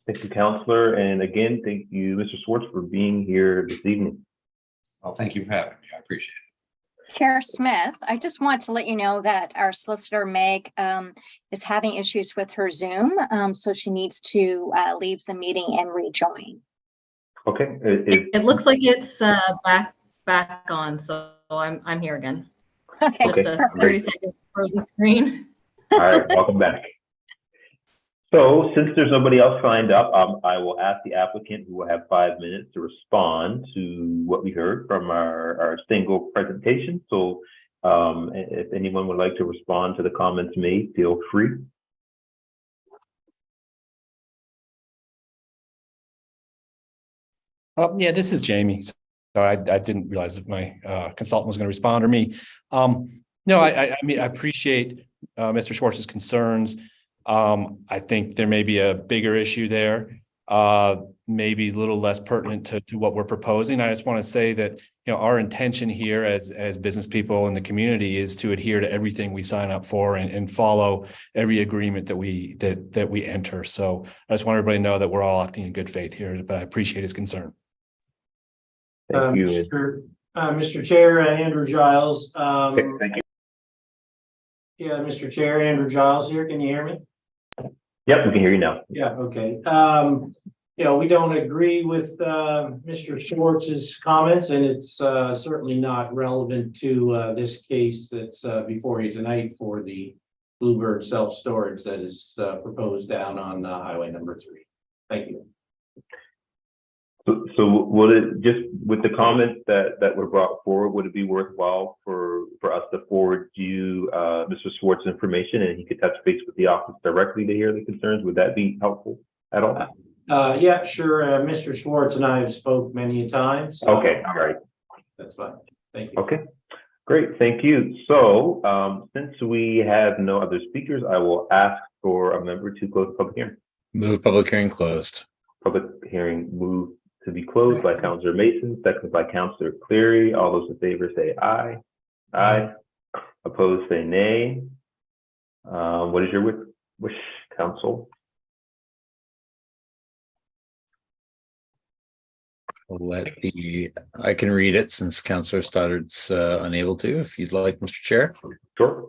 Thank you, Counselor. And again, thank you, Mr. Schwartz, for being here this evening. Well, thank you for having me. I appreciate it. Chair Smith, I just want to let you know that our solicitor Meg is having issues with her Zoom, so she needs to leave the meeting and rejoin. Okay. It looks like it's back on, so I'm here again. Okay. Just a 30-second frozen screen. All right, welcome back. So since there's nobody else signed up, I will ask the applicant, who will have 5 minutes to respond to what we heard from our single presentation. So if anyone would like to respond to the comments made, feel free. Yeah, this is Jamie. So I didn't realize if my consultant was going to respond or me. No, I mean, I appreciate Mr. Schwartz's concerns. I think there may be a bigger issue there, maybe a little less pertinent to what we're proposing. I just want to say that, our intention here as business people in the community is to adhere to everything we sign up for and follow every agreement that we enter. So I just want everybody to know that we're all acting in good faith here, but I appreciate his concern. Thank you. Mr. Chair, Andrew Giles. Okay, thank you. Yeah, Mr. Chair, Andrew Giles here. Can you hear me? Yep, we can hear you now. Yeah, okay. We don't agree with Mr. Schwartz's comments, and it's certainly not relevant to this case that's before you tonight for the Bluebird self-storage that is proposed down on Highway number 3. Thank you. So would it, just with the comments that were brought forward, would it be worthwhile for us to forward you Mr. Schwartz's information, and he could touch base with the office directly to hear the concerns? Would that be helpful at all? Yeah, sure. Mr. Schwartz and I have spoke many times. Okay, all right. That's fine. Thank you. Okay, great. Thank you. So since we have no other speakers, I will ask for a member to close the public hearing. Move public hearing closed. Public hearing moved to be closed by Councilor Mason, seconded by Councilor Cleary. All those in favor say aye. Aye. Opposed say nay. What is your wish, Council? I can read it since Councilor Stoddard's unable to, if you'd like, Mr. Chair. Sure.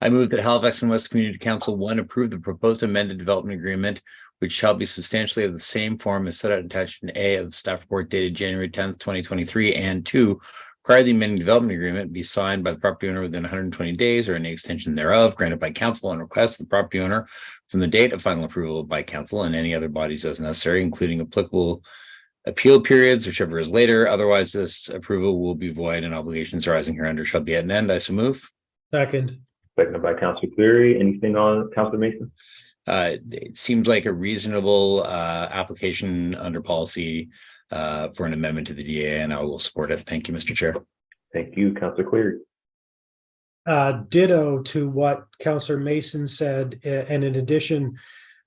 I move that Halifax and West Community Council 1 approve the proposed amended development agreement, which shall be substantially of the same form as set out in attachment A of the staff report dated January 10th, 2023, and 2, prior to the amending development agreement, be signed by the property owner within 120 days or any extension thereof, granted by council on request of the property owner from the date of final approval by council and any other bodies as necessary, including applicable appeal periods, whichever is later. Otherwise, this approval will be void and obligations arising hereunder shall be at an end. I so move. Second. Seconded by Councilor Cleary. Anything on Councilor Mason? It seems like a reasonable application under policy for an amendment to the DA, and I will support it. Thank you, Mr. Chair. Thank you, Councilor Cleary. Ditto to what Councilor Mason said, and in addition,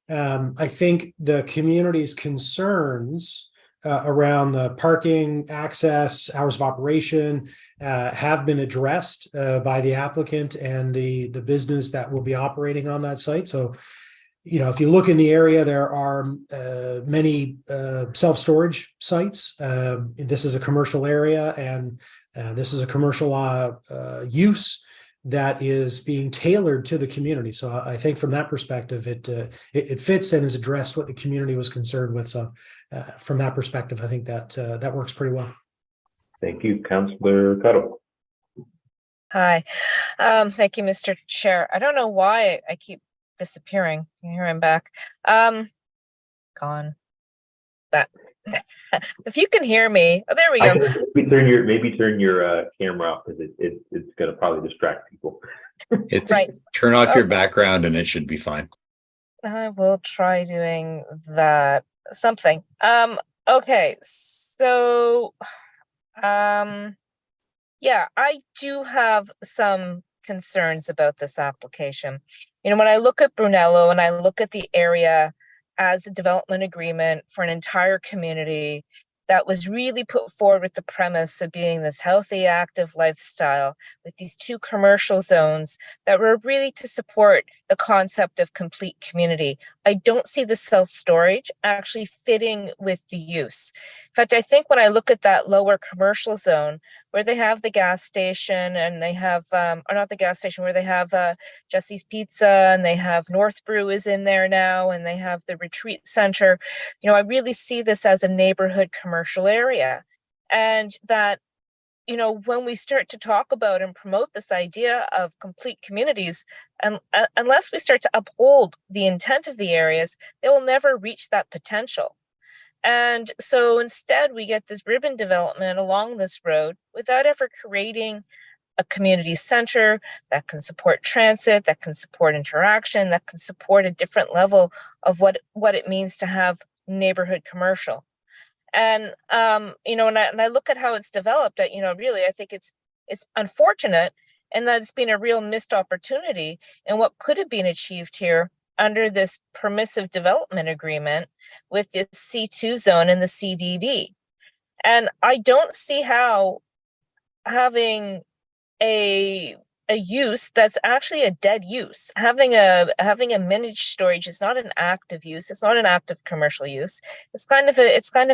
I think the community's concerns around the parking, access, hours of operation have been addressed by the applicant and the business that will be operating on that site. So, if you look in the area, there are many self-storage sites. This is a commercial area, and this is a commercial use that is being tailored to the community. So I think from that perspective, it fits and has addressed what the community was concerned with. So from that perspective, I think that works pretty well. Thank you, Councilor Cuttle. Hi. Thank you, Mr. Chair. I don't know why I keep disappearing. Here I'm back. Gone. That. If you can hear me, oh, there we go. Maybe turn your camera off, because it's going to probably distract people. It's Right. Turn off your background and it should be fine. I will try doing that. Something. Okay. So, yeah, I do have some concerns about this application. when I look at Brunello and I look at the area as a development agreement for an entire community that was really put forward with the premise of being this healthy, active lifestyle with these two commercial zones that were really to support the concept of complete community. I don't see the self-storage actually fitting with the use. In fact, I think when I look at that lower commercial zone where they have the gas station and they have, or not the gas station, where they have Jesse's Pizza and they have North Brew is in there now and they have the retreat center. I really see this as a neighborhood commercial area. And that, when we start to talk about and promote this idea of complete communities, and unless we start to uphold the intent of the areas, they will never reach that potential. And so instead, we get this ribbon development along this road without ever creating a community center that can support transit, that can support interaction, that can support a different level of what it means to have neighborhood commercial. And and I look at how it's developed, really, I think it's unfortunate and that it's been a real missed opportunity in what could have been achieved here under this permissive development agreement with the C2 zone and the CDD. And I don't see how having a use that's actually a dead use. Having a managed storage is not an active use. It's not an active commercial use. It's kind of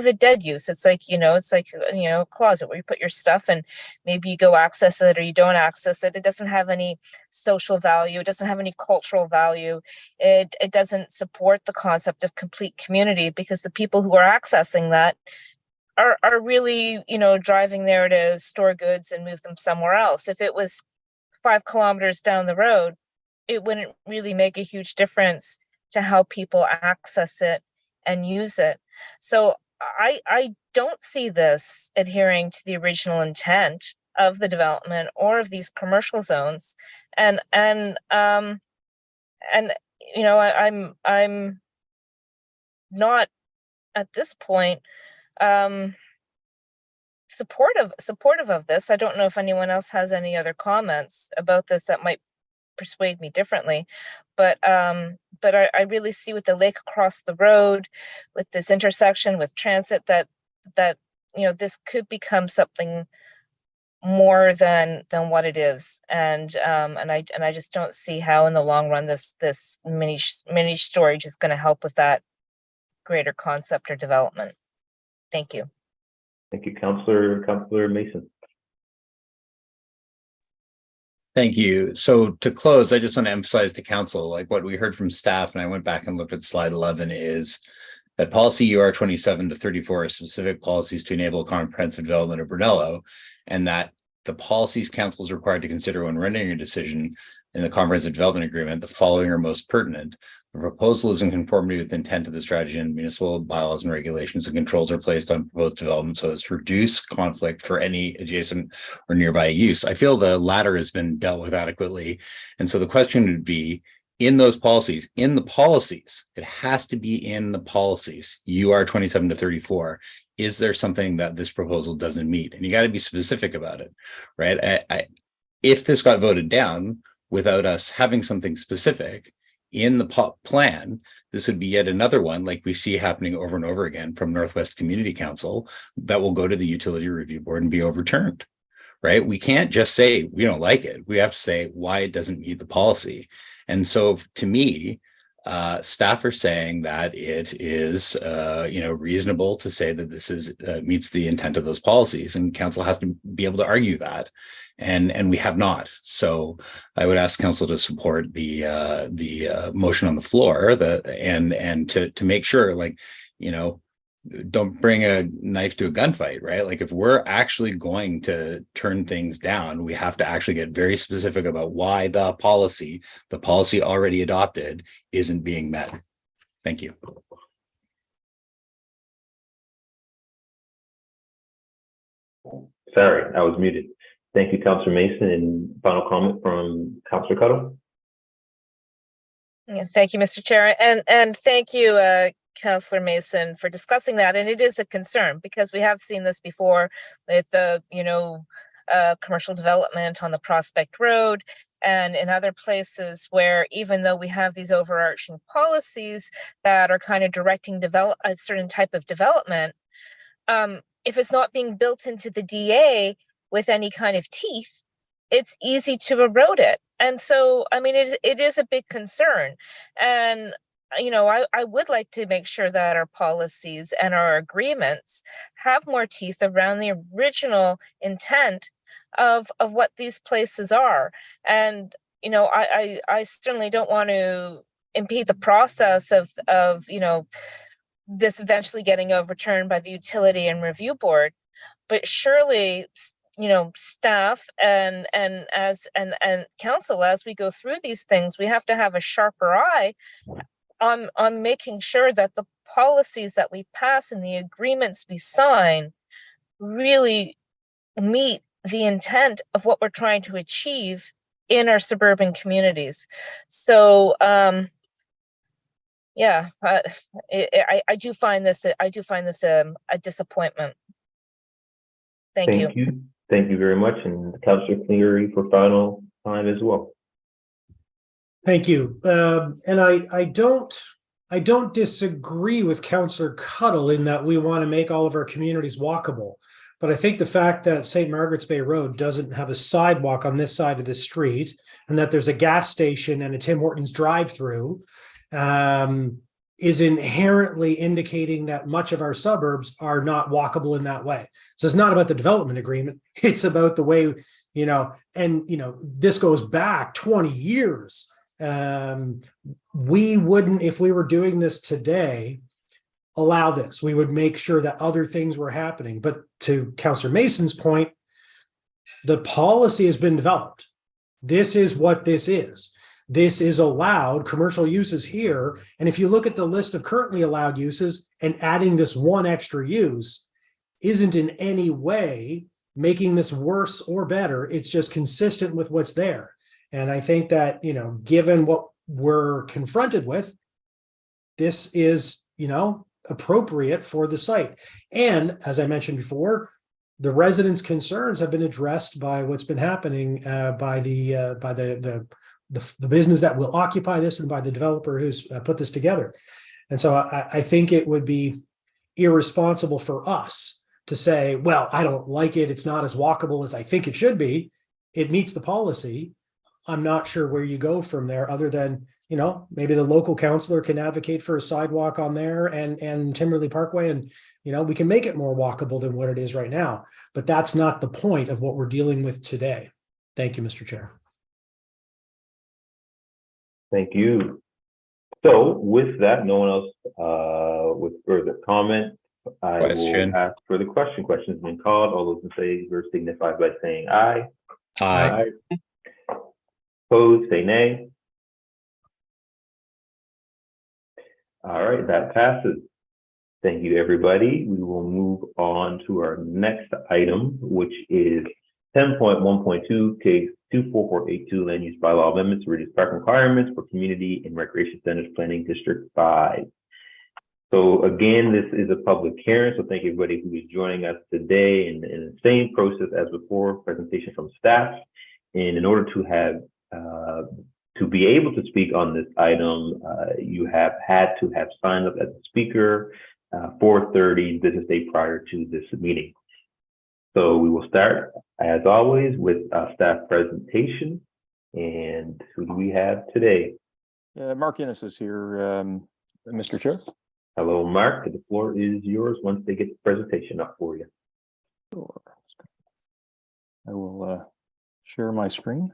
a dead use. It's like, a closet where you put your stuff and maybe you go access it or you don't access it. It doesn't have any social value. It doesn't have any cultural value. It doesn't support the concept of complete community because the people who are accessing that are really, driving there to store goods and move them somewhere else. If it was 5 kilometers down the road, it wouldn't really make a huge difference to how people access it and use it. So I don't see this adhering to the original intent of the development or of these commercial zones. I'm not at this point supportive of this. I don't know if anyone else has any other comments about this that might persuade me differently, but I really see with the lake across the road, with this intersection with transit, that this could become something more than what it is, and I just don't see how in the long run this mini storage is going to help with that greater concept or development. Thank you. Thank you, Councillor Mason. Thank you. So to close, I just want to emphasize to council, like what we heard from staff, and I went back and looked at slide 11, is that policy UR 27 to 34 are specific policies to enable comprehensive development of Brunello, and that the policies council is required to consider when rendering a decision in the comprehensive development agreement, the following are most pertinent. The proposal is in conformity with the intent of the strategy, and municipal bylaws and regulations and controls are placed on proposed development so as to reduce conflict for any adjacent or nearby use. I feel the latter has been dealt with adequately. And so the question would be, in those policies, it has to be in the policies, UR 27 to 34. Is there something that this proposal doesn't meet? And you got to be specific about it, right? If this got voted down without us having something specific in the plan, this would be yet another one like we see happening over and over again from Northwest Community Council that will go to the Utility Review Board and be overturned, right? We can't just say we don't like it. We have to say why it doesn't meet the policy. And so to me, staff are saying that it is, reasonable to say that this is meets the intent of those policies, and council has to be able to argue that, and we have not. So I would ask council to support the motion on the floor, and to make sure, don't bring a knife to a gunfight, right? Like if we're actually going to turn things down, we have to actually get very specific about why the policy already adopted isn't being met. Thank you. Sorry, I was muted. Thank you, Councillor Mason. And final comment from Councillor Cuttle. Yeah, thank you, Mr. Chair, and thank you, Councillor Mason, for discussing that. And it is a concern because we have seen this before with the commercial development on the Prospect Road. and in other places where, even though we have these overarching policies that are kind of directing a certain type of development, if it's not being built into the DA with any kind of teeth, it's easy to erode it. And so, I mean, it is a big concern. And, you know, I would like to make sure that our policies and our agreements have more teeth around the original intent of what these places are. And, you know, I certainly don't want to impede the process of, you know, this eventually getting overturned by the Utility and Review Board. But surely, you know, staff and council, as we go through these things, we have to have a sharper eye on making sure that the policies that we pass and the agreements we sign really meet the intent of what we're trying to achieve in our suburban communities. So, yeah, I do find this a disappointment. Thank you. Thank you very much. And Councillor Cleary for final time as well. Thank you. And I don't disagree with Councillor Cuddle in that we want to make all of our communities walkable. But I think the fact that St. Margaret's Bay Road doesn't have a sidewalk on this side of the street, and that there's a gas station and a Tim Hortons drive-through, is inherently indicating that much of our suburbs are not walkable in that way. So it's not about the development agreement. It's about the way, you know, and, you know, this goes back 20 years. We wouldn't, if we were doing this today, allow this. We would make sure that other things were happening. But to Councillor Mason's point, the policy has been developed. This is what this is. This is allowed commercial uses here. And if you look at the list of currently allowed uses, and adding this one extra use isn't in any way making this worse or better. It's just consistent with what's there. And I think that, you know, given what we're confronted with, this is, you know, appropriate for the site. And as I mentioned before, the residents' concerns have been addressed by what's been happening by the business that will occupy this and by the developer who's put this together. And so I think it would be irresponsible for us to say, well, I don't like it. It's not as walkable as I think it should be. It meets the policy. I'm not sure where you go from there other than, you know, maybe the local councillor can advocate for a sidewalk on there and Timberley Parkway, and, you know, we can make it more walkable than what it is right now. But that's not the point of what we're dealing with today. Thank you, Mr. Chair. Thank you. So with that, no one else with further comment, I will ask for the question. Question's been called. All those in favor signify by saying aye. Aye. Opposed, say nay. All right, that passes. Thank you, everybody. We will move on to our next item, which is 10.1.2, case 24482, land use bylaw amendments to reduce park requirements for community and recreation centers planning district 5. So again, this is a public hearing, so thank you everybody who is joining us today in the same process as before, presentation from staff. And in order to have to be able to speak on this item, you have had to have signed up as a speaker 4:30 business day prior to this meeting. So we will start, as always, with a staff presentation. And who do we have today? Mark Innes is here, Mr. Chair. Hello, Mark. The floor is yours once they get the presentation up for you. Sure. I will share my screen.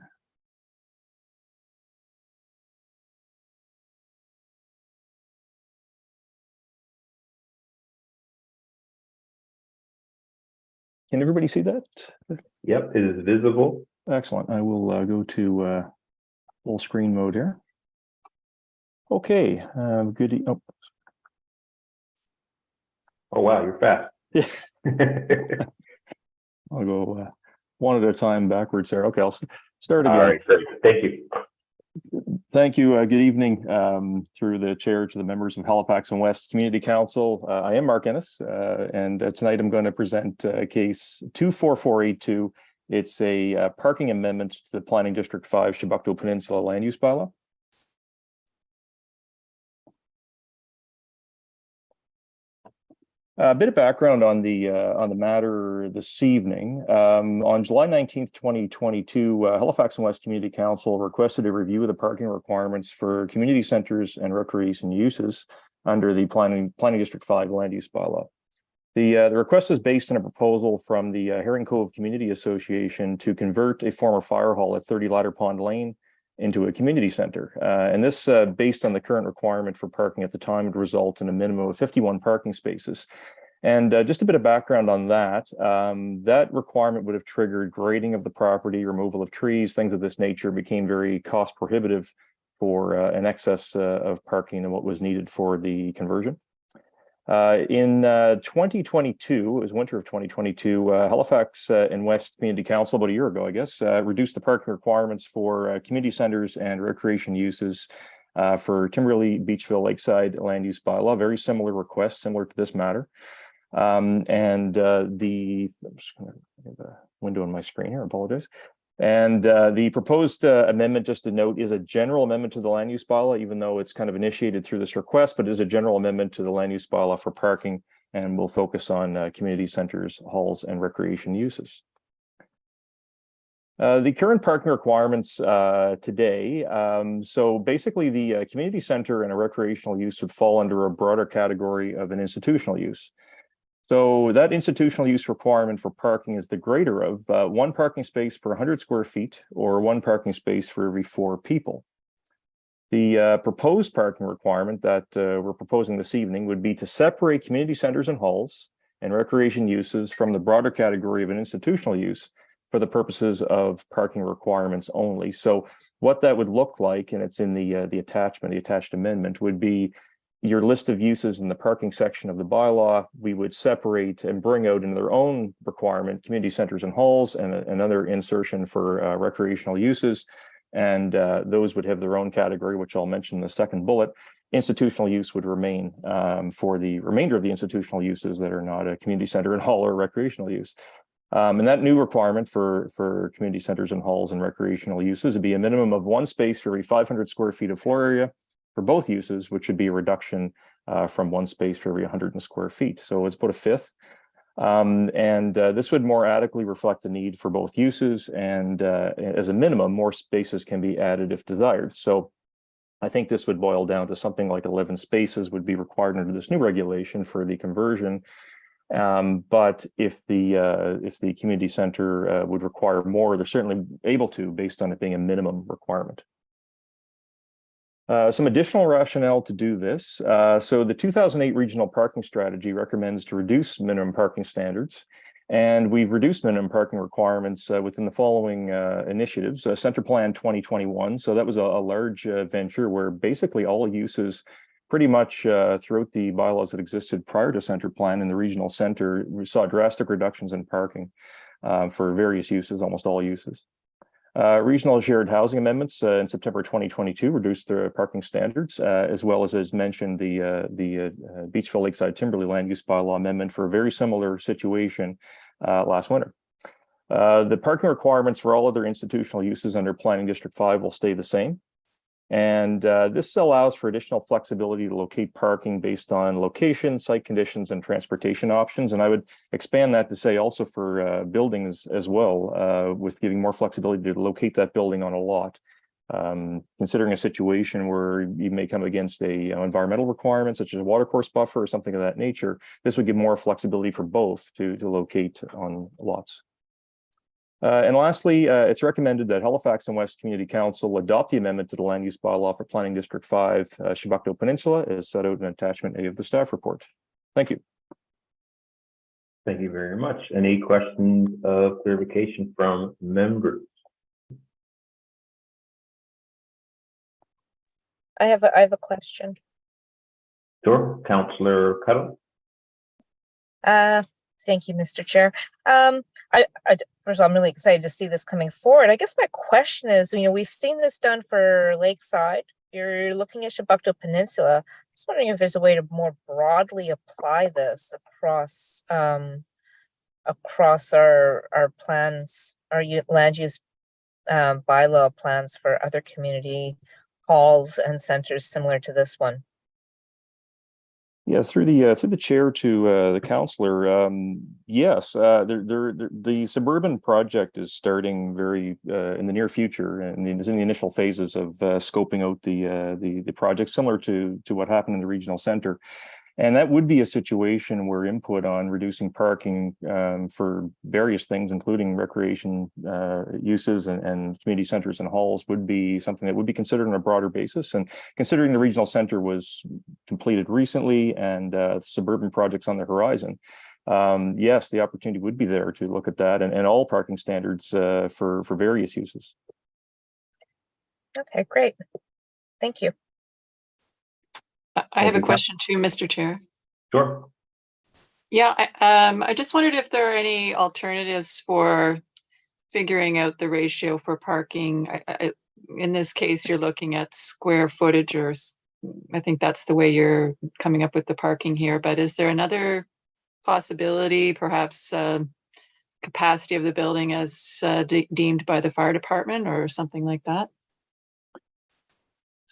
Can everybody see that? Yep, it is visible. Excellent. I will go to full screen mode here. Okay, good. Oh, wow, you're fast. I'll go one at a time backwards there. Okay, I'll start again. All right, great. Thank you. Thank you. Good evening through the chair to the members of Halifax and West Community Council. I am Mark Innes, and tonight I'm going to present case 24482. It's a parking amendment to the Planning District 5 Chebucto Peninsula Land Use Bylaw. A bit of background on the matter this evening. On July 19th, 2022, Halifax and West Community Council requested a review of the parking requirements for community centers and recreation uses under the Planning District 5 Land Use Bylaw. The request is based on a proposal from the Herring Cove Community Association to convert a former fire hall at 30 Ladder Pond Lane into a community center. And this, based on the current requirement for parking at the time, would result in a minimum of 51 parking spaces. And just a bit of background on that, that requirement would have triggered grading of the property, removal of trees, things of this nature, became very cost prohibitive for an excess of parking than what was needed for the conversion. In 2022, it was winter of 2022, Halifax and West Community Council, about a year ago, I guess, reduced the parking requirements for community centers and recreation uses for Timberley, Beachville, Lakeside Land Use Bylaw. Very similar request, similar to this matter. I'm just going to have a window on my screen here, I apologize. And the proposed amendment, just to note, is a general amendment to the land use bylaw, even though it's kind of initiated through this request, but it is a general amendment to the land use bylaw for parking, and will focus on community centers, halls, and recreation uses. The current parking requirements today, so basically the community center and a recreational use would fall under a broader category of an institutional use. So that institutional use requirement for parking is the greater of one parking space per 100 square feet, or one parking space for every 4 people. The proposed parking requirement that we're proposing this evening would be to separate community centers and halls and recreation uses from the broader category of an institutional use for the purposes of parking requirements only. So what that would look like, and it's in the attachment, the attached amendment, would be your list of uses in the parking section of the bylaw. We would separate and bring out in their own requirement community centers and halls, and another insertion for recreational uses. And those would have their own category, which I'll mention in the second bullet. Institutional use would remain for the remainder of the institutional uses that are not a community center and hall or recreational use. And that new requirement for community centers and halls and recreational uses would be a minimum of 1 space for every 500 square feet of floor area for both uses, which would be a reduction from 1 space for every 100 square feet. So it's about a fifth. This would more adequately reflect the need for both uses, and as a minimum, more spaces can be added if desired. So I think this would boil down to something like 11 spaces would be required under this new regulation for the conversion. But if the community center would require more, they're certainly able to, based on it being a minimum requirement. Some additional rationale to do this. So the 2008 Regional Parking Strategy recommends to reduce minimum parking standards, and we've reduced minimum parking requirements within the following initiatives. Center Plan 2021, so that was a large venture where basically all uses pretty much throughout the bylaws that existed prior to Center Plan in the regional center, we saw drastic reductions in parking for various uses, almost all uses. Regional shared housing amendments in September 2022 reduced their parking standards, as well as mentioned, the Beachville Lakeside Timberley Land Use Bylaw amendment for a very similar situation last winter. The parking requirements for all other institutional uses under Planning District 5 will stay the same. And this allows for additional flexibility to locate parking based on location, site conditions, and transportation options. And I would expand that to say also for buildings as well, with giving more flexibility to locate that building on a lot. Considering a situation where you may come against a environmental requirement, such as a watercourse buffer or something of that nature, this would give more flexibility for both to locate on lots. And lastly, it's recommended that Halifax and West Community Council adopt the amendment to the Land Use Bylaw for Planning District 5, Chebucto Peninsula, as set out in attachment A of the staff report. Thank you. Thank you very much. Any questions of clarification from members? I have a question. Sure, Councillor Cuttle. Thank you, Mr. Chair. First of all, I'm really excited to see this coming forward. I guess my question is, we've seen this done for Lakeside. You're looking at Chebucto Peninsula. I'm just wondering if there's a way to more broadly apply this across across our plans, our land use bylaw plans for other community halls and centers similar to this one? Yeah, through the chair to the councillor. Yes, the suburban project is starting very in the near future, and is in the initial phases of scoping out the project, similar to what happened in the regional centre. And that would be a situation where input on reducing parking for various things, including recreation uses and community centers and halls, would be something that would be considered on a broader basis. And considering the regional center was completed recently and suburban projects on the horizon, yes, the opportunity would be there to look at that and all parking standards for various uses. Okay, great. Thank you. I have a question too, Mr. Chair. Sure. Yeah, I just wondered if there are any alternatives for figuring out the ratio for parking. In this case, you're looking at square footage, or I think that's the way you're coming up with the parking here. But is there another possibility, perhaps capacity of the building as deemed by the fire department or something like that?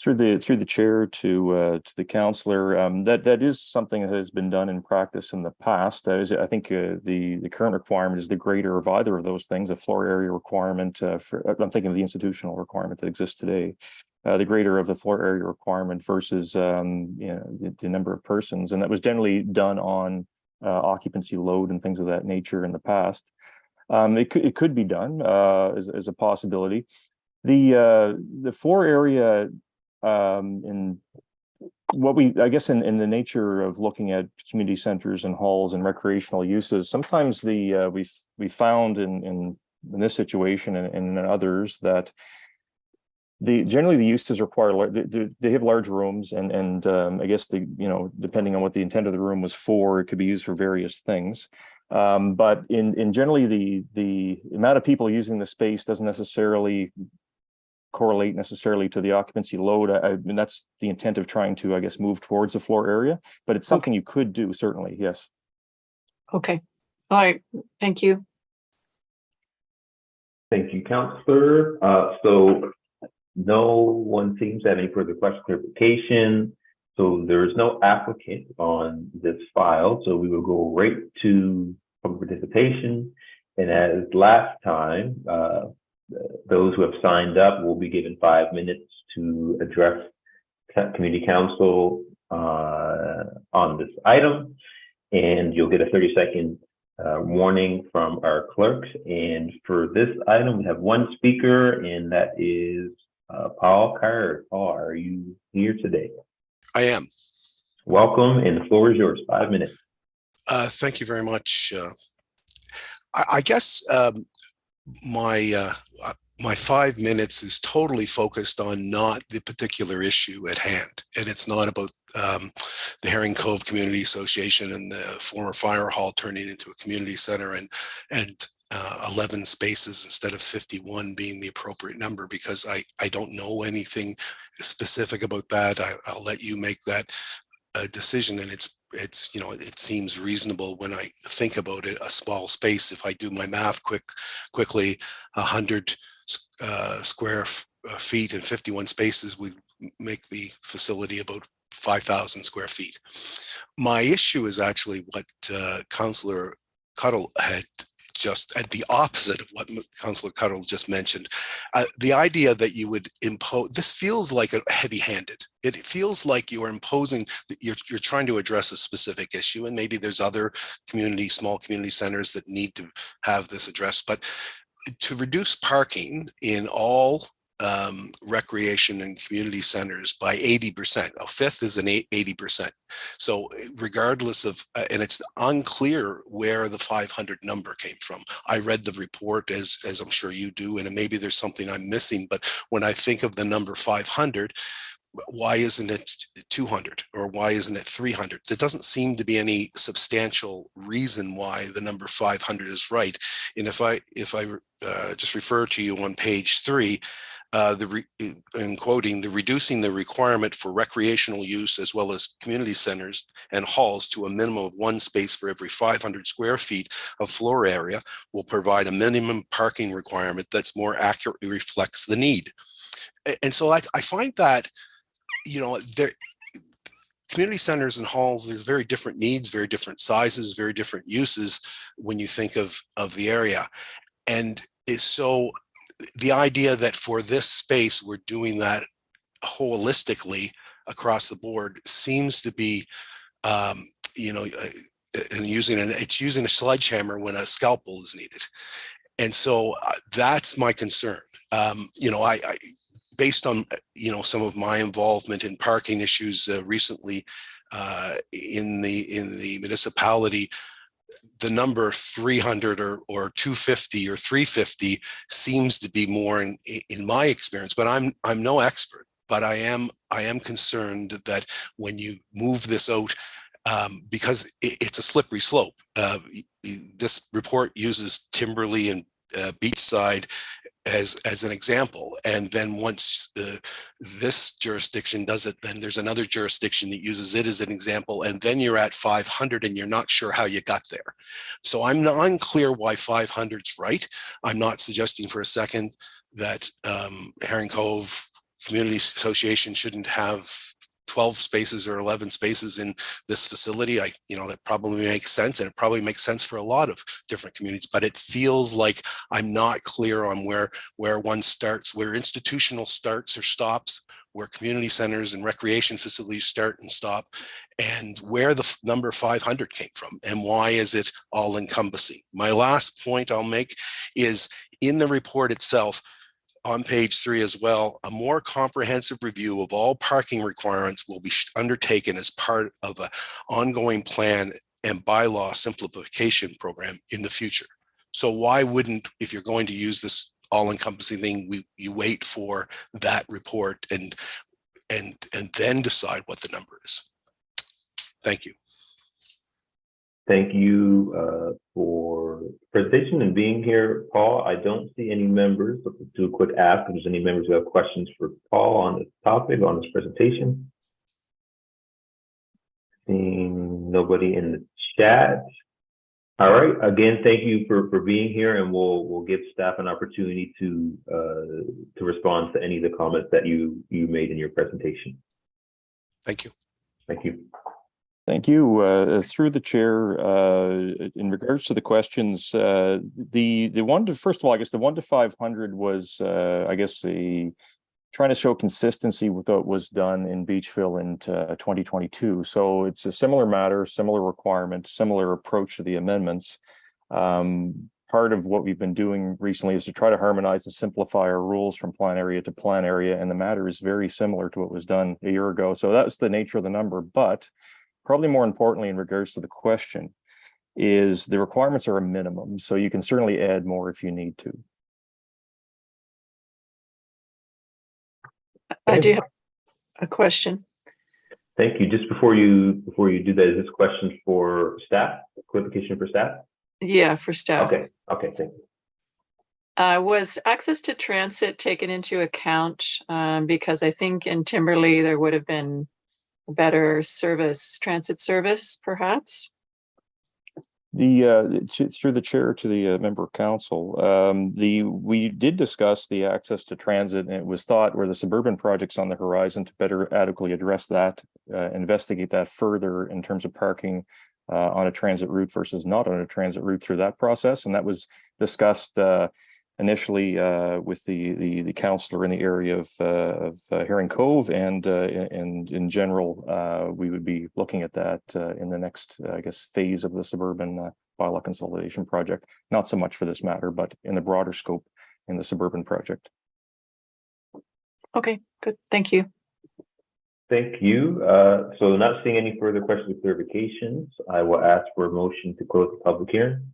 Through the chair to the councillor, that is something that has been done in practice in the past. I think the current requirement is the greater of either of those things, a floor area requirement. I'm thinking of the institutional requirement that exists today, the greater of the floor area requirement versus the number of persons, and that was generally done on occupancy load and things of that nature in the past. It could be done as a possibility. The floor area. In what I guess in the nature of looking at community centers and halls and recreational uses, sometimes we found in this situation and in others that generally the uses require they have large rooms and I guess depending on what the intent of the room was for, it could be used for various things. But in generally the amount of people using the space doesn't necessarily correlate necessarily to the occupancy load. And that's the intent of trying to, I guess, move towards the floor area, but it's something you could do, certainly, yes. Okay. All right. Thank you. Thank you, councillor. So no one seems to have any further question clarification. So there's no applicant on this file. So we will go right to public participation. And as last time, those who have signed up will be given 5 minutes to address community council on this item, and you'll get a 30-second warning from our clerks. And for this item, we have one speaker, and that is Paul Carr. Paul, are you here today? I am. Welcome, and the floor is yours. 5 minutes. Thank you very much. I guess my 5 minutes is totally focused on not the particular issue at hand, and it's not about the Herring Cove Community Association and the former fire hall turning into a community center and 11 spaces instead of 51 being the appropriate number, because I don't know anything specific about that. I'll let you make that decision, and it's it seems reasonable when I think about it. A small space, if I do my math quickly, 100 square feet and 51 spaces would make the facility about 5,000 square feet. My issue is actually what Councillor Cuddle had just at the opposite of what Councillor Cuddle just mentioned. The idea that you would impose, this feels like a heavy-handed. It feels like you are imposing, you're trying to address a specific issue, and maybe there's other small community centers that need to have this addressed. But to reduce parking in all recreation and community centers by 80%. A fifth is an 80%. So regardless of, and it's unclear where the 500 number came from. I read the report as I'm sure you do, and maybe there's something I'm missing, but when I think of the number 500, why isn't it 200 or why isn't it 300? There doesn't seem to be any substantial reason why the number 500 is right. And if I just refer to you on page 3, in quoting, the reducing the requirement for recreational use as well as community centers and halls to a minimum of 1 space for every 500 square feet of floor area will provide a minimum parking requirement that's more accurately reflects the need. And so I find that, there, community centers and halls, there's very different needs, very different sizes, very different uses when you think of the area. And so the idea that for this space, we're doing that holistically across the board seems to be, and it's using a sledgehammer when a scalpel is needed. And so that's my concern. I based on, some of my involvement in parking issues recently in the municipality, the number 300 or 250 or 350 seems to be more in my experience, but I'm no expert, but I am concerned that when you move this out, because it's a slippery slope. This report uses Timberley and Beachside as an example, and then once this jurisdiction does it, then there's another jurisdiction that uses it as an example, and then you're at 500 and you're not sure how you got there. So I'm not unclear why 500's right. I'm not suggesting for a second that Herring Cove Community Association shouldn't have 12 spaces or 11 spaces in this facility. That probably makes sense, and it probably makes sense for a lot of different communities, but it feels like I'm not clear on where one starts, where institutional starts or stops, where community centers and recreation facilities start and stop, and where the number 500 came from, and why is it all encompassing. My last point I'll make is in the report itself, on page 3 as well, a more comprehensive review of all parking requirements will be undertaken as part of an ongoing plan and bylaw simplification program in the future. So why wouldn't, if you're going to use this all-encompassing thing, you wait for that report and then decide what the number is? Thank you. Thank you for presentation and being here, Paul. I don't see any members. So let's do a quick ask if there's any members who have questions for Paul on this topic, on this presentation. Seeing nobody in the chat. All right. Again, thank you for being here, and we'll give staff an opportunity to respond to any of the comments that you made in your presentation. Thank you. Thank you. Thank you. Through the chair, in regards to the questions, the one to, first of all, I guess the 1 to 500 was, trying to show consistency with what was done in Beachville in 2022. So it's a similar matter, similar requirement, similar approach to the amendments. Part of what we've been doing recently is to try to harmonize and simplify our rules from plan area to plan area, and the matter is very similar to what was done a year ago. So that's the nature of the number, but probably more importantly in regards to the question is the requirements are a minimum, so you can certainly add more if you need to. I do have a question. Thank you. Just before you do that, is this question for staff? Clarification for staff? Yeah, for staff. Okay, thank you. Was access to transit taken into account? Because I think in Timberley there would have been better transit service, perhaps? Through the chair to the member of council, we did discuss the access to transit, and it was thought where the suburban projects on the horizon to better adequately address that, investigate that further in terms of parking on a transit route versus not on a transit route through that process, and that was discussed initially with the councillor in the area of Herring Cove, and in general, we would be looking at that in the next, phase of the suburban bylaw consolidation project. Not so much for this matter, but in the broader scope in the suburban project. Okay, good. Thank you. Thank you. So not seeing any further questions or clarifications, I will ask for a motion to close the public hearing.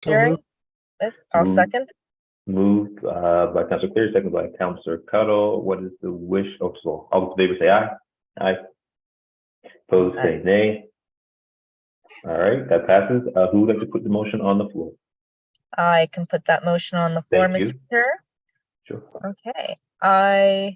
Hearing. I'll second. Moved by Councilor Clear, second by Councilor Cuttle. What is the wish? Oh, so all those in favor say aye. Aye. Opposed say nay. All right, that passes. Who would like to put the motion on the floor? I can put that motion on the floor, Thank you. Mr. Chair. Sure. Okay, I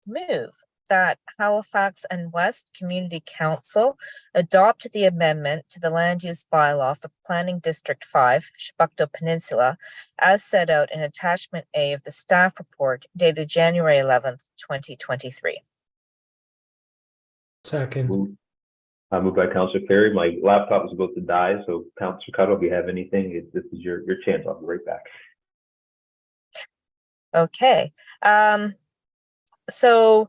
move that Halifax and West Community Council adopt the amendment to the land use bylaw for Planning District 5, Shepukto Peninsula, as set out in attachment A of the staff report dated January 11th, 2023. Second. Moved by Councillor Perry. My laptop was about to die, so Councillor Cuttle, if you have anything, this is your chance. I'll be right back. Okay. So,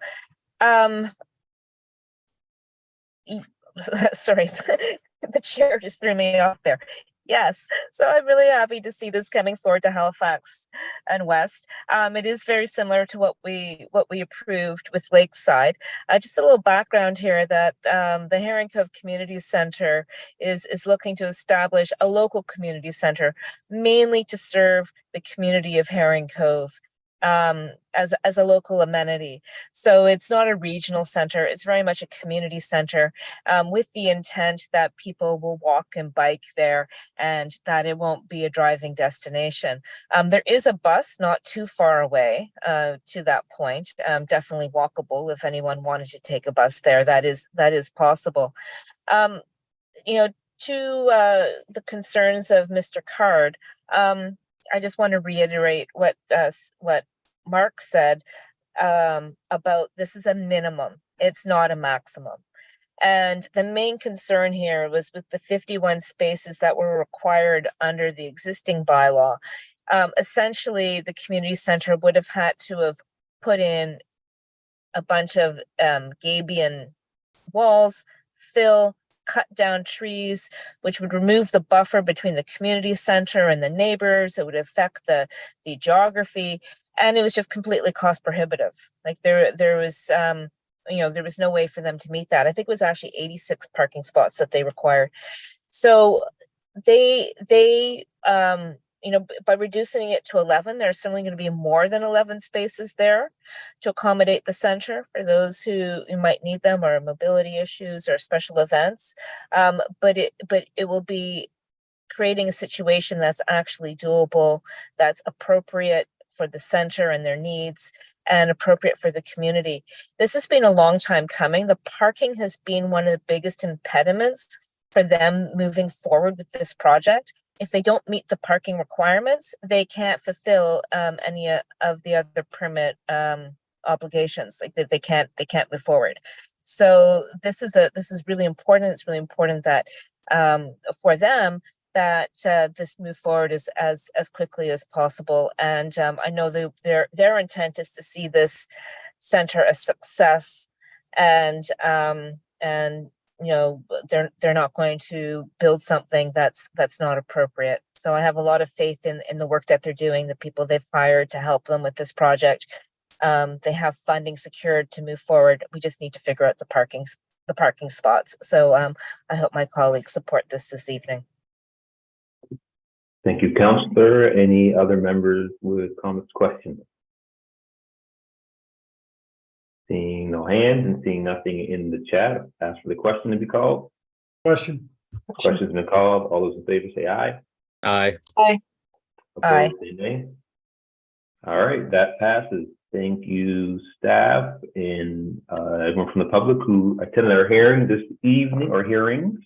sorry, the chair just threw me off there. Yes, so I'm really happy to see this coming forward to Halifax and West. It is very similar to what we approved with Lakeside. Just a little background here that the Herring Cove Community Center is looking to establish a local community center, mainly to serve the community of Herring Cove as a local amenity. So it's not a regional center, it's very much a community center with the intent that people will walk and bike there and that it won't be a driving destination. There is a bus not too far away to that point, definitely walkable if anyone wanted to take a bus there, that is possible. To the concerns of Mr. Card, I just want to reiterate what Mark said about this is a minimum. It's not a maximum. And the main concern here was with the 51 spaces that were required under the existing bylaw. Essentially, the community center would have had to have put in a bunch of gabion walls, fill, cut down trees, which would remove the buffer between the community center and the neighbors. It would affect the geography, and it was just completely cost prohibitive. Like there was there was no way for them to meet that. I think it was actually 86 parking spots that they required. So they by reducing it to 11, there's certainly going to be more than 11 spaces there to accommodate the center for those who might need them, or mobility issues or special events. But it will be creating a situation that's actually doable, that's appropriate for the center and their needs, and appropriate for the community. This has been a long time coming. The parking has been one of the biggest impediments for them moving forward with this project. If they don't meet the parking requirements, they can't fulfill any of the other permit obligations. Like they can't move forward. So this is really important. It's really important that for them that this move forward as quickly as possible. And I know their intent is to see this center a success, and they're not going to build something that's not appropriate. So I have a lot of faith in the work that they're doing, the people they've hired to help them with this project. They have funding secured to move forward. We just need to figure out the parking spots. So I hope my colleagues support this evening. Thank you, Councillor. Any other members with comments, questions? Seeing no hands and seeing nothing in the chat, ask for the question to be called. Question. Question's been called. All those in favor say aye. Aye. Aye. Aye. Opposed, say nay. All right, that passes. Thank you, staff, and everyone from the public who attended our hearing this evening, or hearings.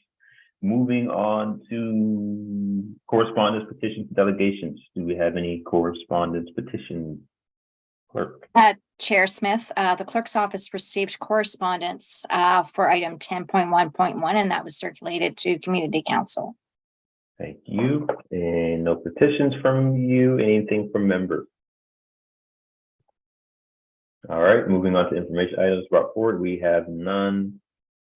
Moving on to correspondence, petitions, delegations. Do we have any correspondence petitions, clerk? Chair Smith, the clerk's office received correspondence for item 10.1.1, and that was circulated to Community Council. Thank you. And no petitions from you. Anything from members? All right, moving on to information items brought forward. We have none.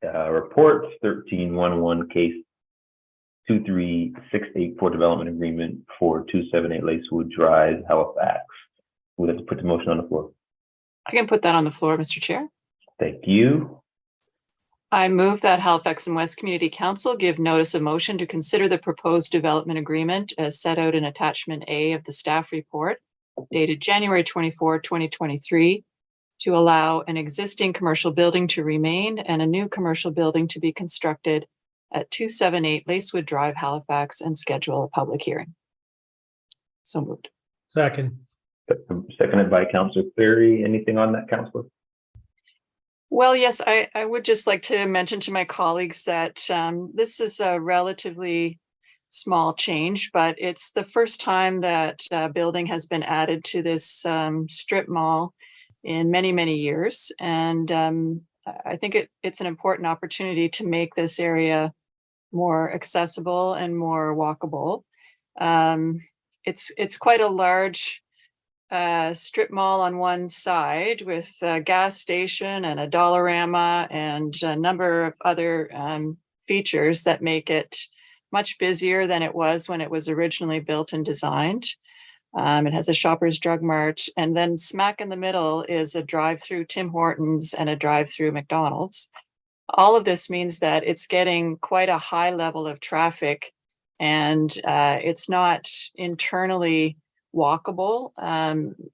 Reports 1311 case 23684 development agreement for 278 Lacewood Drive, Halifax. We'd like to put the motion on the floor. I can put that on the floor, Mr. Chair. Thank you. I move that Halifax and West Community Council give notice of motion to consider the proposed development agreement as set out in attachment A of the staff report dated January 24, 2023, to allow an existing commercial building to remain and a new commercial building to be constructed at 278 Lacewood Drive, Halifax, and schedule a public hearing. So moved. Second. Seconded by Councillor Cleary. Anything on that, Councillor? Well, yes, I would just like to mention to my colleagues that this is a relatively small change, but it's the first time that building has been added to this strip mall in many, many years. And I think it's an important opportunity to make this area more accessible and more walkable. It's quite a large strip mall on one side with a gas station and a Dollarama and a number of other features that make it much busier than it was when it was originally built and designed. It has a Shoppers Drug Mart, and then smack in the middle is a drive-through Tim Hortons and a drive-through McDonald's. All of this means that it's getting quite a high level of traffic, and it's not internally walkable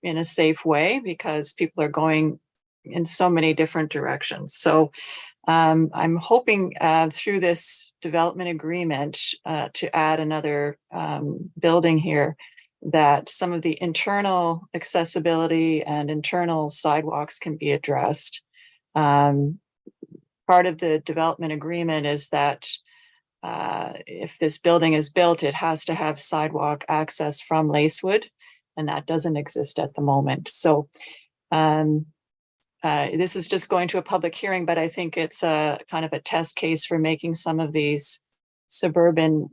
in a safe way because people are going in so many different directions. So I'm hoping through this development agreement to add another building here that some of the internal accessibility and internal sidewalks can be addressed. Part of the development agreement is that if this building is built, it has to have sidewalk access from Lacewood, and that doesn't exist at the moment. So this is just going to a public hearing, but I think it's a kind of a test case for making some of these suburban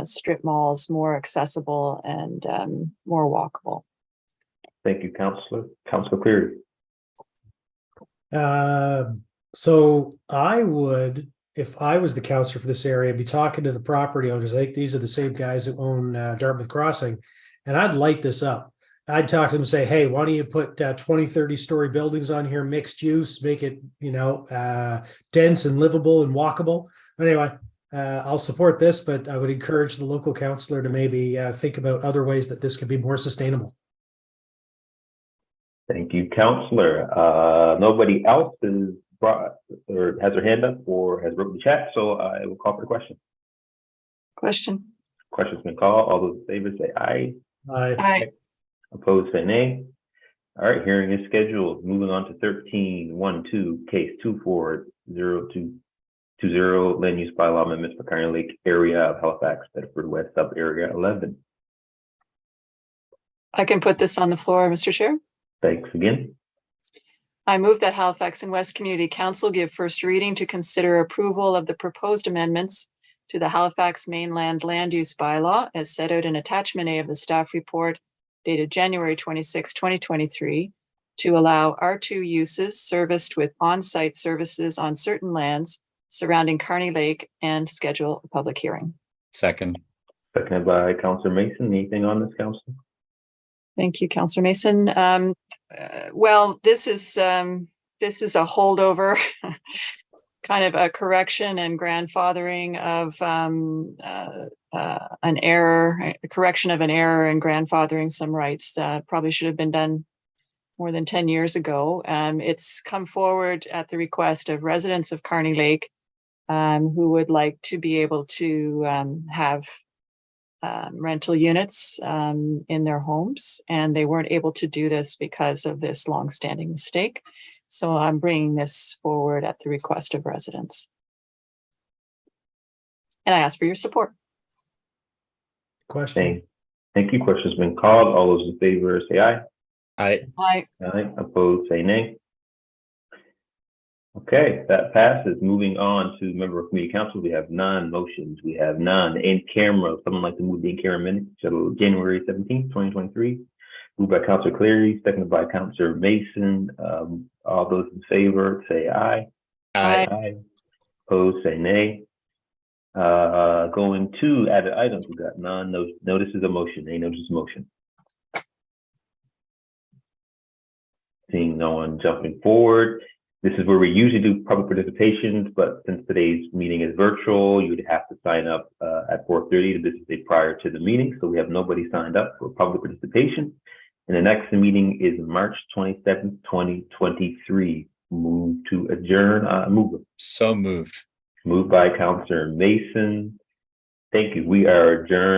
strip malls more accessible and more walkable. Thank you, Councillor. Councillor Cleary. So I would, if I was the counselor for this area, be talking to the property owners. I think these are the same guys who own Dartmouth Crossing, and I'd light this up. I'd talk to them and say, hey, why don't you put 20, 30-story buildings on here, mixed use, make it, dense and livable and walkable. But anyway, I'll support this, but I would encourage the local councillor to maybe think about other ways that this could be more sustainable. Thank you, Councillor. Nobody else is brought or has their hand up or has wrote the chat, so I will call for the question. Question's been called. All those in favor say aye. Aye. Opposed say nay. All right, hearing is scheduled. Moving on to 13-1-2, case 240220, land use bylaw amendments for Kearney Lake area of Halifax, Bedford West, sub area 11. I can put this on the floor, Mr. Chair. Thanks again. I move that Halifax and West Community Council give first reading to consider approval of the proposed amendments to the Halifax Mainland Land Use Bylaw as set out in Attachment A of the staff report dated January 26, 2023, to allow R2 uses serviced with on-site services on certain lands surrounding Kearney Lake and schedule a public hearing. Second. Seconded by Councillor Mason. Anything on this, Councillor? Thank you, Councillor Mason. Well, this is a holdover, kind of a correction and grandfathering of an error, a correction of an error and grandfathering some rights that probably should have been done more than 10 years ago. It's come forward at the request of residents of Kearney Lake who would like to be able to have rental units in their homes, and they weren't able to do this because of this longstanding mistake. So I'm bringing this forward at the request of residents. And I ask for your support. Question. Thank you. Question's been called. All those in favor say aye. Aye. Aye. Aye. Opposed say nay. Okay, that passes. Moving on to member of committee council, we have none motions. We have none in camera. Someone like to move the in camera minutes to January 17th, 2023. Moved by Councillor Cleary, seconded by Councillor Mason. All those in favor say aye. Aye. Aye. Opposed say nay. Going to added items, we got none. Notices of motion. Any notices of motion? Seeing no one jumping forward. This is where we usually do public participations, but since today's meeting is virtual, you would have to sign up at 4:30 the business day prior to the meeting. So we have nobody signed up for public participation. And the next meeting is March 27th, 2023. Move to adjourn. So moved. Moved by Councillor Mason. Thank you. We are adjourned.